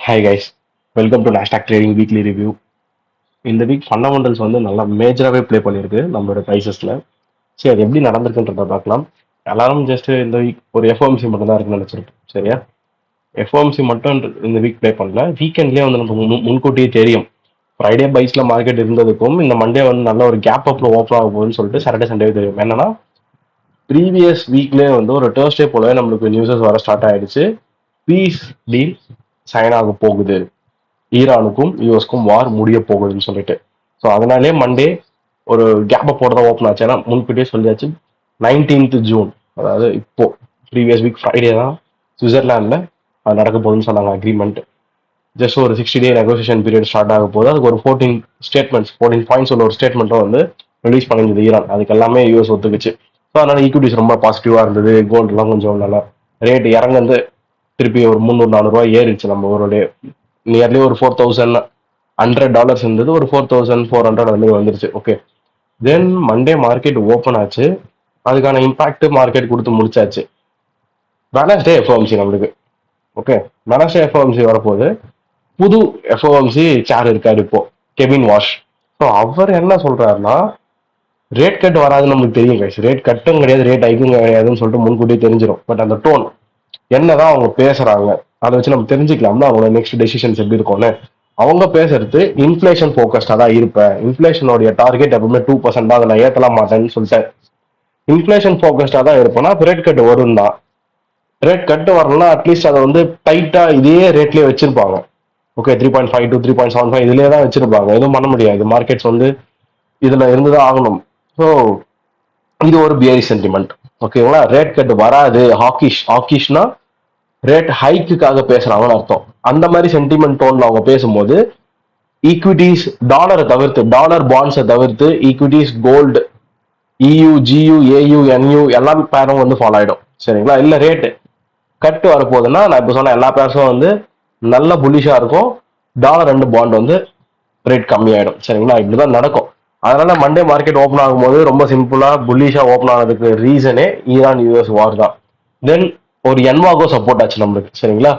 Hi guys, welcome to Nasdaq trading weekly review. இந்த week fundamentals வந்து நல்லா மேஜராகவே play பண்ணியிருக்கு நம்மளோட ப்ரைஸஸில். சரி, அது எப்படி நடந்திருக்குன்றத பார்க்கலாம். எல்லாரும் ஜஸ்ட் இந்த வீக் ஒரு எஃப்ஓஎம்சி மட்டும் தான் இருக்குன்னு நினச்சிருக்கோம். சரியா, எஃப்ஓஎம்சி மட்டும் இந்த வீக் ப்ளே பண்ணல. வீக்கெண்ட்லேயே வந்து நம்ம முன்கூட்டியே தெரியும் ஃப்ரைடே பைஸில் மார்க்கெட் இருந்ததுக்கும் இந்த மண்டே வந்து நல்ல ஒரு கேப் அப்பில் ஓப்பன் ஆக போகுதுன்னு சொல்லிட்டு சாட்டர்டே சண்டே தெரியும். என்னன்னா ப்ரீவியஸ் வீக்லேயே வந்து ஒரு தேர்ஸ்டே போலவே நம்மளுக்கு நியூஸஸ் வர ஸ்டார்ட் ஆயிடுச்சு. பீஸ் டீல் சைன் ஆக போகுது, ஈரானுக்கும் யூஎஸ்க்கும் வார் முடிய போகுதுன்னு சொல்லிட்டு. ஸோ அதனாலே மண்டே ஒரு கேப்பை போட தான் ஓப்பன் ஆச்சு. ஏன்னா முன்கூட்டியே சொல்லியாச்சு 19th ஜூன், அதாவது இப்போ ப்ரீவியஸ் வீக் ஃப்ரைடே தான் சுவிட்சர்லாண்டில் அது நடக்க போகுதுன்னு சொன்னாங்க அக்ரிமெண்ட். ஜஸ்ட் ஒரு 60 day நெகோசியேஷன் பீரியட் ஸ்டார்ட் ஆக போகுது. அதுக்கு ஒரு 14 பாயிண்ட்ஸ் உள்ள ஒரு ஸ்டேட்மெண்ட்டும் வந்து ரிலீஸ் பண்ணியிருந்தது ஈரான். அதுக்கு எல்லாமே யூஎஸ் ஒத்துக்குச்சு. ஸோ அதனால ஈக்விட்டிஸ் ரொம்ப பாசிட்டிவாக இருந்தது. கோல்டுலாம் கொஞ்சம் நல்லா ரேட் இறங்குந்து திருப்பி ஒரு 300-400 ஏறிடுச்சு. நம்ம ஒரு டே நியர்லி ஒரு $4,100 இருந்தது, ஒரு 4,400 அந்த மாதிரி வந்துருச்சு. ஓகே, தென் மண்டே மார்க்கெட் ஓப்பன் ஆச்சு. அதுக்கான இம்பாக்ட் மார்க்கெட் கொடுத்து முடிச்சாச்சு. வெனஸ்டே எஃப்ஓஎம்சி நம்மளுக்கு. ஓகே, வெனஸ்டே எஃப்ஓஎம்சி வரப்போகுது. புது எஃப்ஓஎம்சி சேர் இருக்காரு இப்போ, கெவின் வாஷ். ஸோ அவர் என்ன சொல்றாருன்னா, ரேட் கட் வராதுன்னு நமக்கு தெரியும் கைஸ். ரேட் கட்டும் கிடையாது, ரேட் ஹைக்கும் கிடையாதுன்னு சொல்லிட்டு முன்கூட்டியே தெரிஞ்சிடும். பட் அந்த டோன் என்னதான் அவங்க பேசுறாங்க அதை வச்சு நம்ம தெரிஞ்சுக்கலாம்னா அவங்களோட நெக்ஸ்ட் டெசிஷன்ஸ் எப்படி இருக்கும்னு. அவங்க பேசுறது இன்ஃபிளேஷன் ஃபோக்கஸ்டா தான் இருப்பேன், இன்ஃபிளேஷனோட டார்கெட் எப்பவுமே 2% தான், அதை நான் ஏற்றலாம் மாட்டேன்னு சொல்லிட்டேன். இன்ஃபிளேஷன் ஃபோக்கஸ்டா தான் இருப்பேன்னா ரேட் கட் வரும் தான். ரேட் கட் வரலன்னா அட்லீஸ்ட் அதை வந்து டைட்டா இதே ரேட்லயே வச்சிருப்பாங்க. ஓகே, 3.5 to 3.75 இதுலயே தான் வச்சிருப்பாங்க. எதுவும் பண்ண முடியாது, மார்க்கெட்ஸ் வந்து இதுல இருந்துதான் ஆகணும். ஸோ இது ஒரு பியரிஷ் சென்டிமெண்ட். ஓகேங்களா, ரேட் கட் வராது, ஹாக்கிஷ்னா ரேட் ஹைக்குக்காக பேசுறாங்கன்னு அர்த்தம். அந்த மாதிரி சென்டிமெண்ட் டோன்ல அவங்க பேசும்போது ஈக்விட்டிஸ் டாலரை தவிர்த்து, டாலர் பாண்ட்ஸை தவிர்த்து equities gold, EU GU AU NU எல்லா பேரும் வந்து ஃபாலோ ஆயிடும். சரிங்களா, இல்ல ரேட்டு கட்டு வரப்போகுதுன்னா நான் இப்போ சொன்ன எல்லா பேர்ஸும் வந்து நல்ல புல்லிஷா இருக்கும். டாலர் ரெண்டு பாண்ட் வந்து ரேட் கம்மியாயிடும். சரிங்களா, இப்படிதான் நடக்கும். அதனால மண்டே மார்க்கெட் ஓப்பன் ஆகும்போது ரொம்ப சிம்பிளா புல்லிஷா ஓப்பன் ஆனதுக்கு ரீசனே ஈரான் யூஎஸ் வார் தான். தென் ஒரு என்வாகோ சப்போர்ட் ஆச்சு நம்மளுக்கு. சரிங்களா,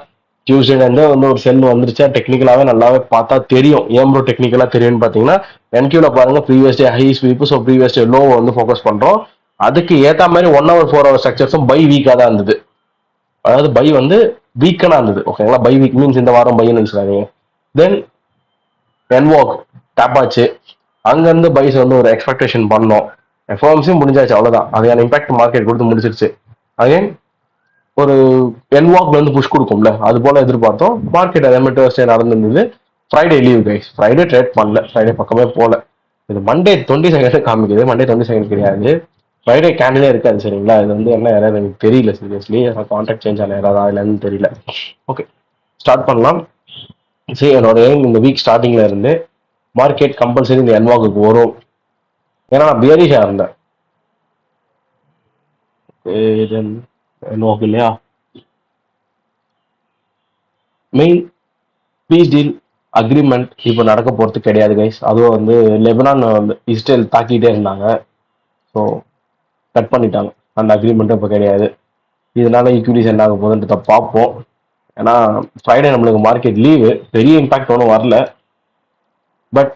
டியூஸ்டே வந்து ஒரு செல் வந்துருச்சா டெக்னிக்கலாவே நல்லாவே பார்த்தா தெரியும். ஏன் ப்ரோ டெக்னிக்கலா தெரியும்னு பாத்தீங்கன்னா, என்கியூல பாருங்க previous day high sweep, so previous day low வந்து ஃபோக்கஸ் பண்றோம். அதுக்கு ஏத்த மாதிரி 1 hour 4 hour ஸ்ட்ரக்சர்ஸும் பை வீக்கா தான் இருந்தது. அதாவது பை வந்து வீக்கனா இருந்தது. ஓகேங்களா, பை வீக் மீன்ஸ் இந்த வாரம் பைன்னு நினைச்சுக்காதீங்க. தென் என்வாக் டேப் ஆச்சு. அங்கிருந்து பைஸ் வந்து ஒரு எக்ஸ்பெக்டேஷன் பண்ணோம். எஃப்ஓஎம்சி முடிஞ்சாச்சு, அவ்வளவுதான். அதுக்கான இம்பாக்ட் மார்க்கெட் கொடுத்து முடிச்சிருச்சு. அகைன் ஒரு என்வாக்ல வந்து புஷ் கொடுக்கும்ல, அது போல எதிர்பார்த்தோம். மார்க்கெட் அதே மாதிரி டர்ஸ்டே நடந்திருந்தது. Friday leave guys, Friday trade பண்ணல, ஃப்ரைடே பக்கமே போல. இது மண்டே 22 காமிக்குது, மண்டே 22 கிடையாது, ஃப்ரைடே கேண்டிலே இருக்காது. சரிங்களா, இது வந்து என்ன யாராவது எனக்கு தெரியல, சீரியஸ்லி கான்ட்ராக்ட் சேஞ்ச் ஆன யாராவது இல்லைன்னு தெரியல. ஓகே, ஸ்டார்ட் பண்ணலாம். சரி, என்னோட இந்த வீக் ஸ்டார்டிங்ல இருந்து மார்க்கெட் கம்பல்சரி இந்த என்வாக்கு வரும். ஏன்னா நான் பியரிஷா இருந்தேன். என்வாக் இல்லையா, மெயின் பீஸ் டீல் அக்ரிமெண்ட் இப்போ நடக்க போறது கிடையாது கைஸ். அதுவும் வந்து லெபனான் வந்து இஸ்ரேல் தாக்கிட்டே இருந்தாங்க. ஸோ கட் பண்ணிட்டாங்க, அந்த அக்ரிமெண்ட்டும் இப்போ கிடையாது. இதனால ஈக்விட்டிஸ் என்ன ஆக போகுதுன்றத பார்ப்போம். ஏன்னா ஃப்ரைடே நம்மளுக்கு மார்க்கெட் லீவு, பெரிய இம்பாக்ட் ஒன்றும் வரல. பட்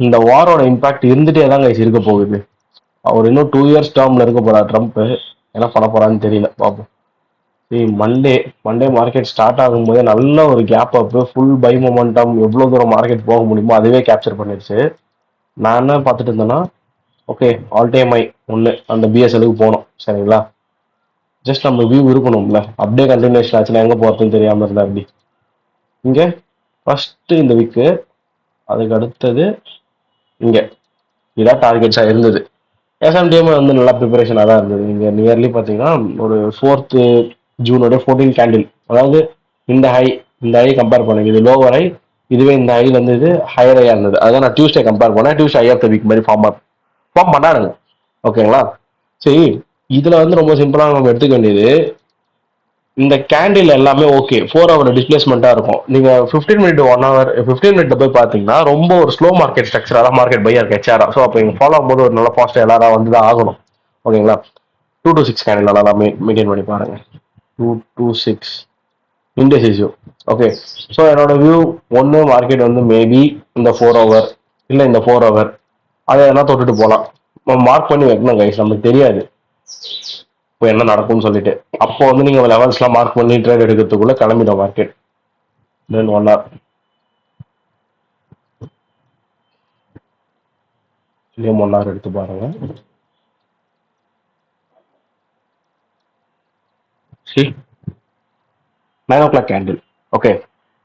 இந்த வாரோட இம்பாக்ட் இருந்துட்டே தான் கைஸ் இருக்க போகுது. அவர் இன்னும் 2 years டேர்ம்ல இருக்க போறார் ட்ரம்ப். என்ன பண்ண போறான்னு தெரியல, பார்ப்போம். சரி, மண்டே மார்க்கெட் ஸ்டார்ட் ஆகும்போதே நல்ல ஒரு gap up, full buy momentum, எவ்வளவு தூரம் மார்க்கெட் போக முடியுமோ அதுவே கேப்சர் பண்ணிருச்சு. நான் என்ன பார்த்துட்டு இருந்தேன்னா, ஓகே ஆல் டைம் ஐ ஒன்று அந்த பிஎஸ்எலுக்கு போனோம். சரிங்களா, ஜஸ்ட் நம்ம வியூ இருக்கணும்ல, அப்படியே கண்டினியூஷன் ஆச்சுன்னா எங்க போறதுன்னு தெரியாம இருந்தா அப்படி. இங்க ஃபர்ஸ்ட் இந்த வீக்கு, அதுக்கு அடுத்தது இங்க, இதான் டார்கெட்ஸா இருந்தது. எஸ்எம்டிஎம் வந்து நல்லா ப்ரிப்பரேஷனாக தான் இருந்தது. இங்கே நியர்லி பார்த்தீங்கன்னா ஒரு 4th ஜூனோட 14 கேண்டில், அதாவது இந்த ஹை கம்பேர் பண்ணுங்க, இது லோவர் ஹை, இதுவே இந்த ஹைல இருந்து இது ஹையர் ஹையா இருந்தது. அதான் நான் டியூஸ்டே கம்பேர் பண்ணேன். Tuesday high of the week மாதிரி ஃபார்ம் பண்ணாருங்க. ஓகேங்களா, சரி, இதுல வந்து ரொம்ப சிம்பிளா நம்ம எடுத்துக்க வேண்டியது, இந்த கேண்டில் எல்லாமே ஓகே 4 hour டிஸ்பிளேஸ்மெண்டா இருக்கும். நீங்க 15 minute 1 hour 15 minute போய் பாத்தீங்கன்னா ரொம்ப ஒரு ஸ்லோ மார்க்கெட் ஸ்ட்ரக்சரா தான் மார்க்கெட் பையா இருக்கு ஹெச்ஆரா. ஸோ அப்போ இங்க ஃபாலோ ஆகும்போது ஒரு நல்ல பாசிட்டிவ் எல்லாரும் வந்து தான் ஆகணும். ஓகேங்களா, 2 to 6 கேண்டில் நல்லா மெயின்டைன் பண்ணி பாருங்க. 2 to 6 இண்டெசிசிவ். ஓகே. ஸோ என்னோட வியூ ஒன்று மார்க்கெட் வந்து மேபி இந்த 4 ஹவர் இல்லை இந்த 4 ஹவர் அதை எதனா தொட்டுட்டு போகலாம். மார்க் பண்ணி வைக்கணும் கைஸ், நமக்கு தெரியாது இப்போ என்ன நடக்கும்னு சொல்லிட்டு. அப்போ வந்து நீங்க லெவல்ஸ்லாம் மார்க் பண்ணி ட்ரேட் எடுக்கிறதுக்குள்ள கிளம்பிடும் மார்க்கெட். தென் 1 ஹவர் இல்லையும் 1 ஹவர் எடுத்து பாருங்க. C 9 o'clock candle. ஓகே,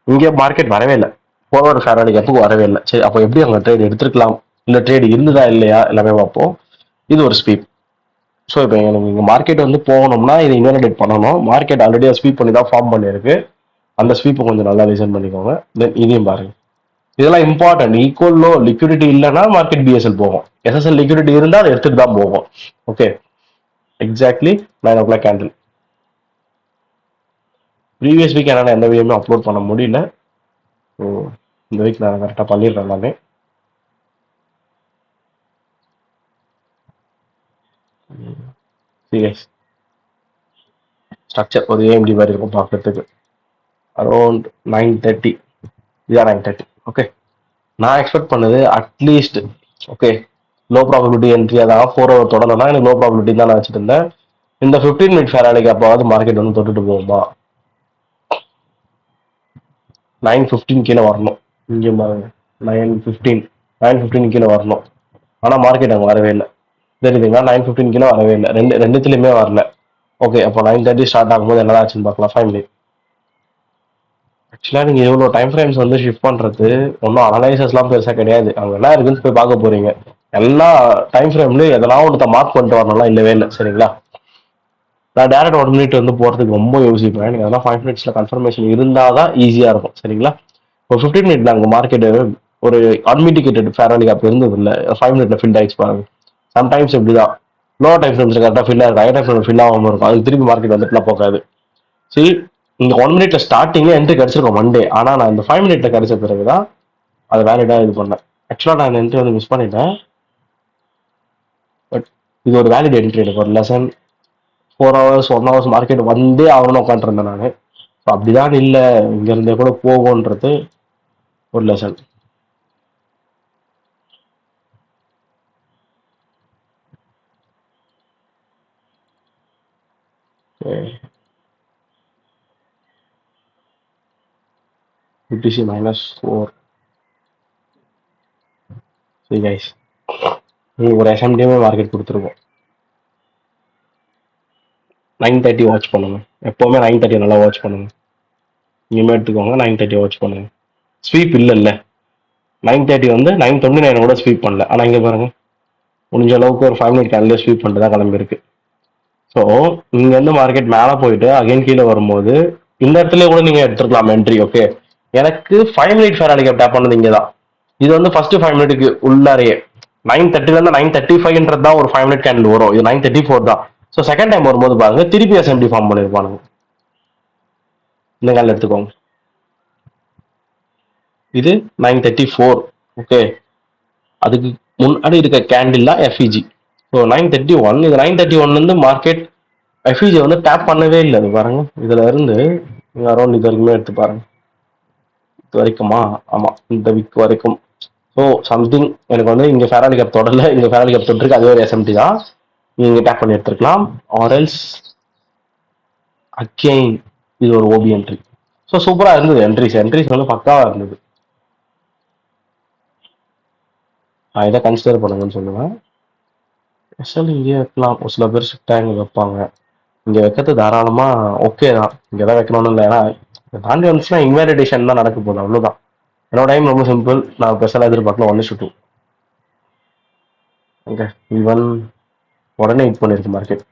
இங்கே மார்க்கெட் வரவே இல்லை. ஃபார்வர்டு ஃபேராடி கேப்புக்கு வரவே இல்லை. சரி, அப்போ எப்படி அவங்க ட்ரேட் எடுத்துருக்கலாம், இல்லை ட்ரேட் இருந்ததா இல்லையா எல்லாமே பார்ப்போம். இது ஒரு ஸ்வீப். ஸோ இப்போ எனக்கு இங்கே மார்க்கெட் வந்து போகணும்னா இதை இன்வாலிடேட் பண்ணணும். மார்க்கெட் ஆல்ரெடி ஸ்வீப் பண்ணி தான் ஃபார்ம் பண்ணியிருக்கு. அந்த ஸ்வீப்பை கொஞ்சம் நல்லா லிசன் பண்ணிக்கோங்க. தென் இதையும் பாருங்க. இதெல்லாம் இம்பார்ட்டன்ட். ஈக்குவல் லோ லிக்விடிட்டி இல்லைன்னா மார்க்கெட் பிஎஸ்எல் போகும். எஸ்எஸ்எல் லிக்விடிட்டி இருந்தால் அதை எடுத்துட்டு தான் போகும். Okay, exactly 9 o'clock candle. Previous week என்னால் எந்த வீடியோமே அப்லோட் பண்ண முடியல. ஸோ இந்த வீக் நான் கரெக்டாக பண்ணிடுறேன் எல்லாமே. சீரியஸ் ஸ்ட்ரக்சர் ஒரு ஏஎம்டி மாதிரி இருக்கும் பார்க்கறதுக்கு. அரௌண்ட் 9:30. இதான் 9:30. ஓகே, நான் எக்ஸ்பெக்ட் பண்ணது at least okay low probability entry, அதாவது 4 ஹவர் தொடர்ந்தா எனக்கு லோ ப்ராபபிலிட்டி தான் நான் வச்சுட்டு இருந்தேன். இந்த 15 மினிட் ஃபேராலிக்கு அப்பாவது மார்க்கெட் வந்து தொட்டுட்டு போகுமா. 9:15 கீழே வரணும். இங்கே பாருங்க, 9:15 9:15 கீழே வரணும். ஆனால் மார்க்கெட் அங்கே வரவே இல்லை. தெரியுதுங்களா, 9:15 கீழே வரவே இல்லை. ரெண்டுத்துலையுமே வரல. ஓகே, அப்போ 9:30 ஸ்டார்ட் ஆகும்போது என்னதான் ஆச்சுன்னு பார்க்கலாம். 5 மினிட். ஆக்சுவலாக நீங்கள் எவ்வளோ டைம் ஃப்ரேம்ஸ் வந்து ஷிஃப்ட் பண்ணுறது ஒன்றும் அனலைசஸ்லாம் பெருசாக கிடையாது. அவங்க என்ன இருக்குன்னு போய் பார்க்க போறீங்க. எல்லா டைம் ஃப்ரேம்லையும் எதனா ஒன்றத்தை மார்க் பண்ணிட்டு வரணும்லாம் இல்லவே இல்லை. சரிங்களா, நான் டேரக்ட் 1 மினிட் வந்து போகிறதுக்கு ரொம்ப யோசிப்பேன். எனக்கு அதெல்லாம் 5 மினிட்ஸில் கன்ஃபர்மேஷன் இருந்தால் தான் ஈஸியாக இருக்கும். சரிங்களா, இப்போ 15 மினிட்ல அங்கே மார்க்கெட்டு ஒரு அன்மிட்டிகேட்டட் ஃபேரலி கேப் இருந்தது இல்லை, 5 மினிட்ல ஃபில் ஆயிடுச்சு பாருங்க. சம்டைம்ஸ் இப்படிதான் லோ டைம் ஃப்ரேம்ஸ் கரெக்டாக ஃபில் ஆகும், ஹை டைம் ஃப்ரேம் ஃபில் ஆகாமல் இருக்கும். அதுக்கு திருப்பி மார்க்கெட் வந்துட்டுலாம் போகாது. சரி, இந்த 1 மினிட்ல ஸ்டார்டிங்ல என்ட்ரி கிடைச்சிருக்கும் மண்டே. ஆனால் நான் இந்த 5 மினிட்ல கிடைச்ச பிறகுதான் அதை வேலிடாக இது பண்ணேன். ஆக்சுவலாக நான் இந்த என்ட்ரி வந்து மிஸ் பண்ணிட்டேன். பட் இது ஒரு வேலிட் என்ட்ரி. எனக்கு ஒரு லெசன். 4 ஹவர்ஸ் 1 ஹவர்ஸ் மார்க்கெட் வந்தே ஆகணும்னு உட்காந்துருந்தேன் நான். ஸோ அப்படிதான் இல்லை, இங்க இருந்தே கூட போகும்ன்றது ஒரு லெசன். பிடிசி -4. சரி கைஸ், உங்களுக்கு ஒரு எஸ்எம்டியுமே மார்க்கெட் கொடுத்துருக்கோம். 9:30 வாட்ச் பண்ணுங்க. எப்போவுமே 9:30 நல்லா வாட்ச் பண்ணுங்க. இனிமே எடுத்துக்கோங்க, 9:30 வாட்ச் பண்ணுங்க. ஸ்வீப் இல்லைல்ல, 9:30 வந்து 9:29 கூட ஸ்வீப் பண்ணல. ஆனால் இங்கே பாருங்க, முடிஞ்ச அளவுக்கு ஒரு 5 மினிட் கேண்டில் ஸ்வீப் பண்ணிட்டு தான் கிளம்பிருக்கு. ஸோ இங்கேருந்து மார்க்கெட் மேலே போயிட்டு அகைன் கீழே வரும்போது இந்த இடத்துல கூட நீங்கள் எடுத்துருக்கலாம் என்ட்ரி. ஓகே, எனக்கு 5 மினிட் ஃபேர் அலிகேப் டேப் பண்ணது இங்கே தான். இது வந்து ஃபர்ஸ்ட் 5 மினிட்டுக்கு உள்ளாரையே 9:30லேருந்து 9:35 தான் ஒரு 5 மினிட் கேண்டில் வரும். இது 9:34 தான். ஸோ செகண்ட் டைம் வரும்போது பாருங்க, திருப்பி எஸ்எம்டி ஃபார்ம் பண்ணியிருப்பானுங்க. இந்த கேண்டில் எடுத்துக்கோங்க, இது 9:34. ஓகே, அதுக்கு முன்னாடி இருக்க கேண்டில் தான் எஃப்இஜி. ஸோ 9:31, இது 9:31 மார்க்கெட் எஃப்இஜி வந்து டேப் பண்ணவே இல்லை. அது பாருங்க, இதுல இருந்து நீங்க அரௌண்ட் இது வரைக்குமே எடுத்து பாருங்க. இது வரைக்குமா, ஆமா, இந்த வீக் வரைக்கும். ஸோ சம்திங் எனக்கு வந்து இங்க ஃபேராலி கேப் தொடரல, இங்க ஃபேராலி கேப் தொட்டிருக்கு, அதுவே ஒரு எஸ்எம்டி தான். நீங்க டேப் பண்ணி எடுத்துருக்கலாம். ஆர்எல்ஸ் அகெயின் இது ஒரு ஓபி என்ட்ரி. ஸோ சூப்பரா இருந்தது. என்ட்ரிஸ் வந்து பக்காவா இருந்தது. நான் இதை கன்சிடர் பண்ணுங்கன்னு சொல்லுவேன். எஸ்எல் இங்கே வைக்கலாம், ஒரு சில பேர் ஷிஃப்டாக இங்கே வைப்பாங்க. இங்கே வைக்கிறது தாராளமா ஓகே தான். இங்கே தான் வைக்கணும்னு இல்லை, ஏன்னா தாண்டி வந்துச்சுன்னா இன்வேலிடேஷன் தான் நடக்க போகுது, அவ்வளோதான். என்னோட டைம் ரொம்ப சிம்பிள், நான் ஸ்பெஷலாக எதிர்பார்க்கல. 1:2. ஓகே, ஈவன் உடனே ஹிட் பண்ணிருக்கு மார்க்கெட்.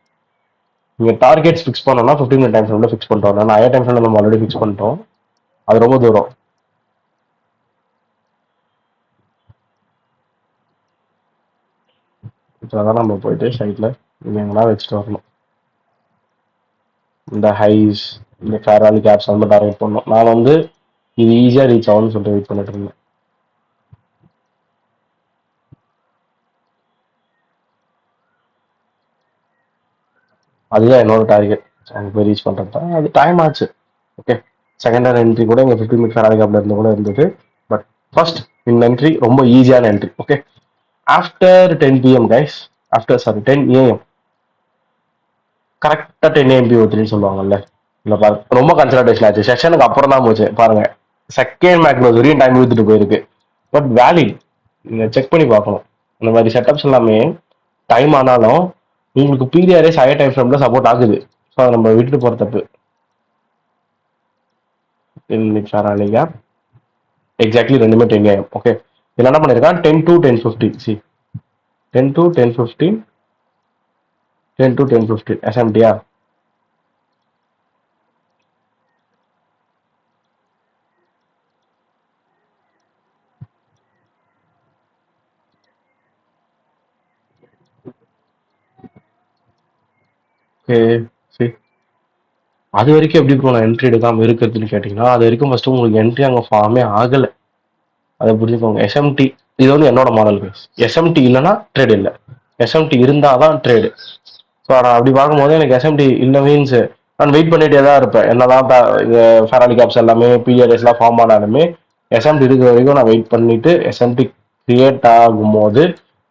நீங்க டார்கெட்ஸ் ஃபிக்ஸ் பண்ணோம்னா 15 டைம் ஃப்ரேம்ல ஃபிக்ஸ் பண்ணிட்டோம். நான் ஐ டைம் ஃப்ரேம்ல நம்ம ஆல்ரெடி ஃபிக்ஸ் பண்ணிட்டோம், அது ரொம்ப தூரம். இப்போ தான் நம்ம போயிட்டு சைட்ல இங்கே எங்கன்னா வச்சுட்டு வரணும். இந்த ஹைஸ், இந்த ஃபேராலி கேப்ஸ் வந்து டார்கெட் பண்ணணும். நான் வந்து இது ஈஸியாக ரீச் ஆகும்னு சொல்லிட்டு வெயிட் பண்ணிட்டு இருந்தேன். அதுதான் என்னோட டார்கெட், அங்கே போய் ரீச் பண்ணுறது தான். அது டைம் ஆச்சு. ஓகே, செகண்ட் ஹேண்ட் என்ட்ரி கூட இங்கே 50 மினிட் ஃபெராரி கேப்ல இருந்து கூட இருந்தது. பட் ஃபர்ஸ்ட் இந்த என்ட்ரி ரொம்ப ஈஸியான entry. Okay, after 10 PM guys, after sorry 10 AM, கரெக்டாக 10 ஏஎம் பி3 சொல்லுவாங்கல்ல, இல்லை பாருங்க ரொம்ப கன்சல்டேஷன் ஆச்சு. செஷனுக்கு அப்புறம் தான் போச்சு பாருங்க. செகண்ட் மேக்னோஸ் வரையும் டைம் இழுத்துட்டு போயிருக்கு. பட் வேலிட், நீங்கள் செக் பண்ணி பார்க்கணும். இந்த மாதிரி செட்டப்ஸ் எல்லாமே டைம் ஆனாலும் உங்களுக்கு பிடிஆர்எஸ் ஹையர் டைம் ஃப்ரேம்ல சப்போர்ட் ஆகுது. ஸோ அதை நம்ம விட்டுட்டு போகிற தப்பு. ஃபெராலிகா எக்ஸாக்ட்லி ரெண்டுமே 10 ஏஎம். ஓகே, இதில் என்ன பண்ணியிருக்கான், 10 to 10:50. சி 10 to 10:15, 10 to 10:15 எஸ்எம்டியா. ஓகே, சரி, அது வரைக்கும் எப்படி ப்ரோ நான் என்ட்ரி எடுக்காமல் இருக்கிறதுன்னு கேட்டிங்கன்னா, அது வரைக்கும் ஃபஸ்ட்டு உங்களுக்கு என்ட்ரி அங்கே ஃபார்மே ஆகலை. அதை புரிஞ்சுக்கோங்க. எஸ்எம்டி இது வந்து என்னோட மாடல் பேஸ். எஸ்எம்டி இல்லைன்னா ட்ரேட் இல்லை, எஸ்எம்டி இருந்தால் தான் ட்ரேடு. ஸோ நான் அப்படி பார்க்கும்போது எனக்கு எஸ்எம்டி இல்லை மீன்ஸ் நான் வெயிட் பண்ணிட்டே தான் இருப்பேன். என்னதான் ஃபெராலி கேப்ஸ் எல்லாமே பிஆர்எஸ்லாம் ஃபார்ம் ஆனாலுமே எஸ்எம்டி இருக்கிற வரைக்கும் நான் வெயிட் பண்ணிட்டு எஸ்எம்டி கிரியேட் ஆகும்போது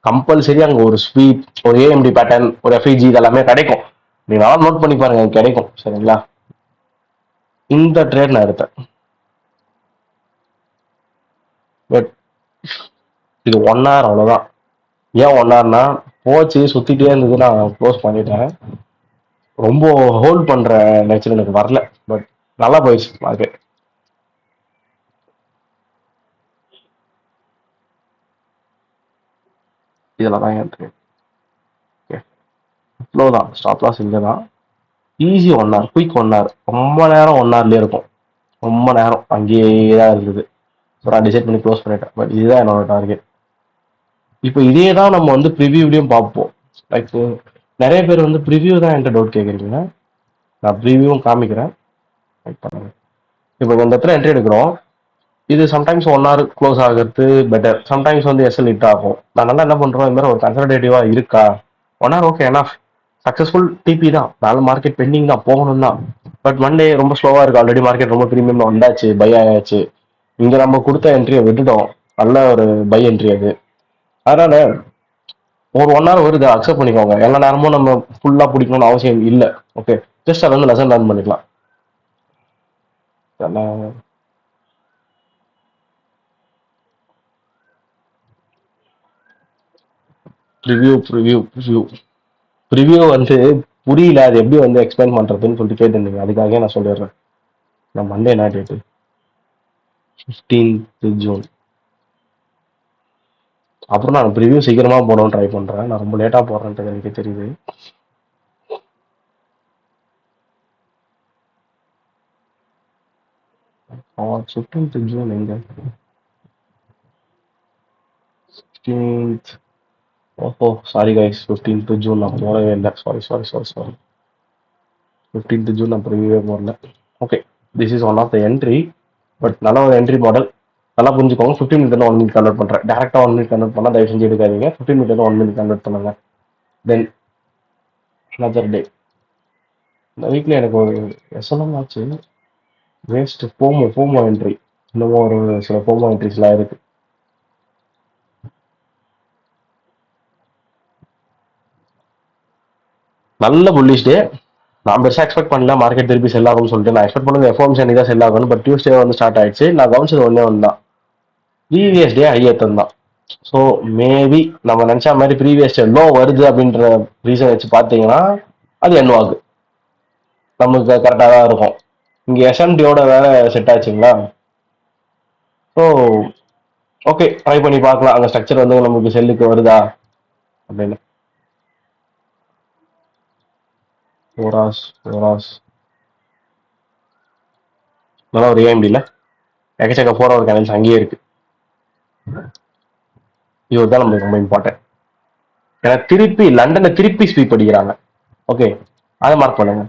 கம்பல்சரி அங்கே ஒரு ஸ்வீப், ஒரு ஏஎம்டி பேட்டர்ன், ஒரு எஃப்இஜி இதெல்லாமே கிடைக்கும். நீங்க நோட் பண்ணி பாருங்க, கிடைக்கும். சரிங்களா, இந்த ட்ரேட் நான் எடுத்தேன். பட் இது 1 hour அவ்வளோதான். ஏன் 1 hourனா போச்சு சுத்திட்டே இருந்தது, நான் க்ளோஸ் பண்ணிட்டேன். ரொம்ப ஹோல்ட் பண்ற நேச்சர் எனக்கு வரல. பட் நல்லா போயிடுச்சு மார்க்கெட். இதில் தான் என்ட்ரி. ஓகே, ஃப்ளோ தான், ஸ்டாப் லாஸ் இங்கே தான். ஈஸி 1 hour, குயிக் 1 hour, ரொம்ப நேரம் 1 hourலேயே இருக்கும். ரொம்ப நேரம் அங்கேயே தான் இருந்தது. ஸோ நான் டிசைட் பண்ணி க்ளோஸ் பண்ணிட்டேன். பட் இதுதான் என்னோட டார்கெட். இப்போ இதே தான் நம்ம வந்து ப்ரிவியூலையும் பார்ப்போம். லைக் நிறைய பேர் வந்து ப்ரிவியூ தான் என்கிட்ட டவுட் கேட்குறீங்க. நான் ப்ரிவியூவும் காமிக்கிறேன். இப்போ இந்த இடத்துல என்ட்ரி எடுக்கிறோம். இது சம்டைம்ஸ் 1 hour க்ளோஸ் ஆகிறது பெட்டர். சம்டைம்ஸ் வந்து எஸ்எல் ஹிட் ஆகும். நான் நல்லா என்ன பண்றோம், இந்த மாதிரி ஒரு கன்சர்வேட்டிவா இருக்கா 1 hour okay enough. Successful TP தான், நாலு மார்க்கெட் பெண்டிங் தான், போகணும் தான். பட் மண்டே ரொம்ப ஸ்லோவா இருக்கு. ஆல்ரெடி மார்க்கெட் ரொம்ப ப்ரீமியம் வந்தாச்சு, பை ஆயாச்சு. இங்க நம்ம கொடுத்த என்ட்ரியை விட்டுட்டோம். நல்ல ஒரு பை என்ட்ரி அது. அதனால ஒரு 1 hour வருது, அக்செப்ட் பண்ணிக்கோங்க. எல்லா நேரமும் நம்ம ஃபுல்லா பிடிக்கணும்னு அவசியம் இல்லை. ஓகே, ஜஸ்ட் அதை வந்து லெசன் லேர்ன் பண்ணிக்கலாம். ப்ரிவ்யூ ப்ரிவ்யூ ப்ரிவ்யூ ப்ரிவ்யூ வந்து புரியல, அது எப்படி வந்து எக்ஸ்பிளைன் பண்றதுன்னு சொல்லிட்டு கேட்டிருந்தீங்க. அதுக்காக நான் சொல்லிடுறேன். நான் மண்டே என்ன டேட்டு, 15th June. அப்புறம் நான் ப்ரிவ்யூ சீக்கிரமா போடணும்னு ட்ரை பண்றேன். நான் ரொம்ப லேட்டா போடுறேன்ட்டு எனக்கு தெரியுது. ஆ 15th June எங்க, 15th. ஓஹோ சாரி கைஸ், 15th June நான் போடவே இல்லை. Sorry sorry sorry sorry. 15th June நான் ப்ரிவ்யூவே போடல. Okay, this is one of the entry. But நல்ல ஒரு என்ட்ரி மாடல். நல்லா புரிஞ்சுக்கோங்க. 15 மினிட் 1 மினிட் கன்வெர்ட் பண்றேன். டேரக்டா 1 மினிட் கன்வெர்ட் பண்ணா தயவு செஞ்சு எடுக்காதீங்க. 15 மினிட் 1 மினிட் கன்வெர்ட் பண்ணுங்க. தென் another டே. இந்த வீக்ல எனக்கு ஒரு எஸ்எல்எம் ஆச்சு, வேஸ்ட். போமோ போமோ என்ட்ரி, இன்னமும் ஒரு சில போமோ என்ட்ரிஸ்லாம் இருக்கு. நல்ல புல்லிஷ் டே. நான் பெருசாக எக்ஸ்பெக்ட் பண்ணல மார்க்கெட் திருப்பி செல் ஆகும்னு சொல்லிட்டு. நான் எக்ஸ்பெக்ட் பண்ணது எஃப்ஓஎம்சி அன்னைக்கு தான் செல் ஆகணும். பட் டியூஸ்டே வந்து ஸ்டார்ட் ஆயிடுச்சு. நான் கவனிச்சது ஒன்றே ஒன்று தான், ப்ரீவியஸ் டே ஹை ஏற்றம் தான். ஸோ மேபி நம்ம நினச்ச மாதிரி ப்ரீவியஸ் டே லோ வருது அப்படின்ற ரீசன் வச்சு பார்த்தீங்கன்னா அது என்ன ஆகுது, நமக்கு கரெக்டாக தான் இருக்கும். இங்கே எஸ்எம்டியோட வேற செட் ஆச்சுங்களா. ஸோ ஓகே, ட்ரை பண்ணி பார்க்கலாம் அந்த ஸ்ட்ரக்சர் வந்து நமக்கு செல்லுக்கு வருதா அப்படின்னு. ஓராஸ் ஓராஸ் நல்லா ஒரு ஏஎம்டி இல்லை, எக்கச்சக்க 4 hour கேனல்ஸ் அங்கேயே இருக்கு. இது தான் நம்மளுக்கு ரொம்ப இம்பார்ட்டன்ட். ஏன்னா திருப்பி லண்டனை திருப்பி ஸ்வீப் அடிக்கிறாங்க. ஓகே, அதை மார்க் பண்ணுங்க.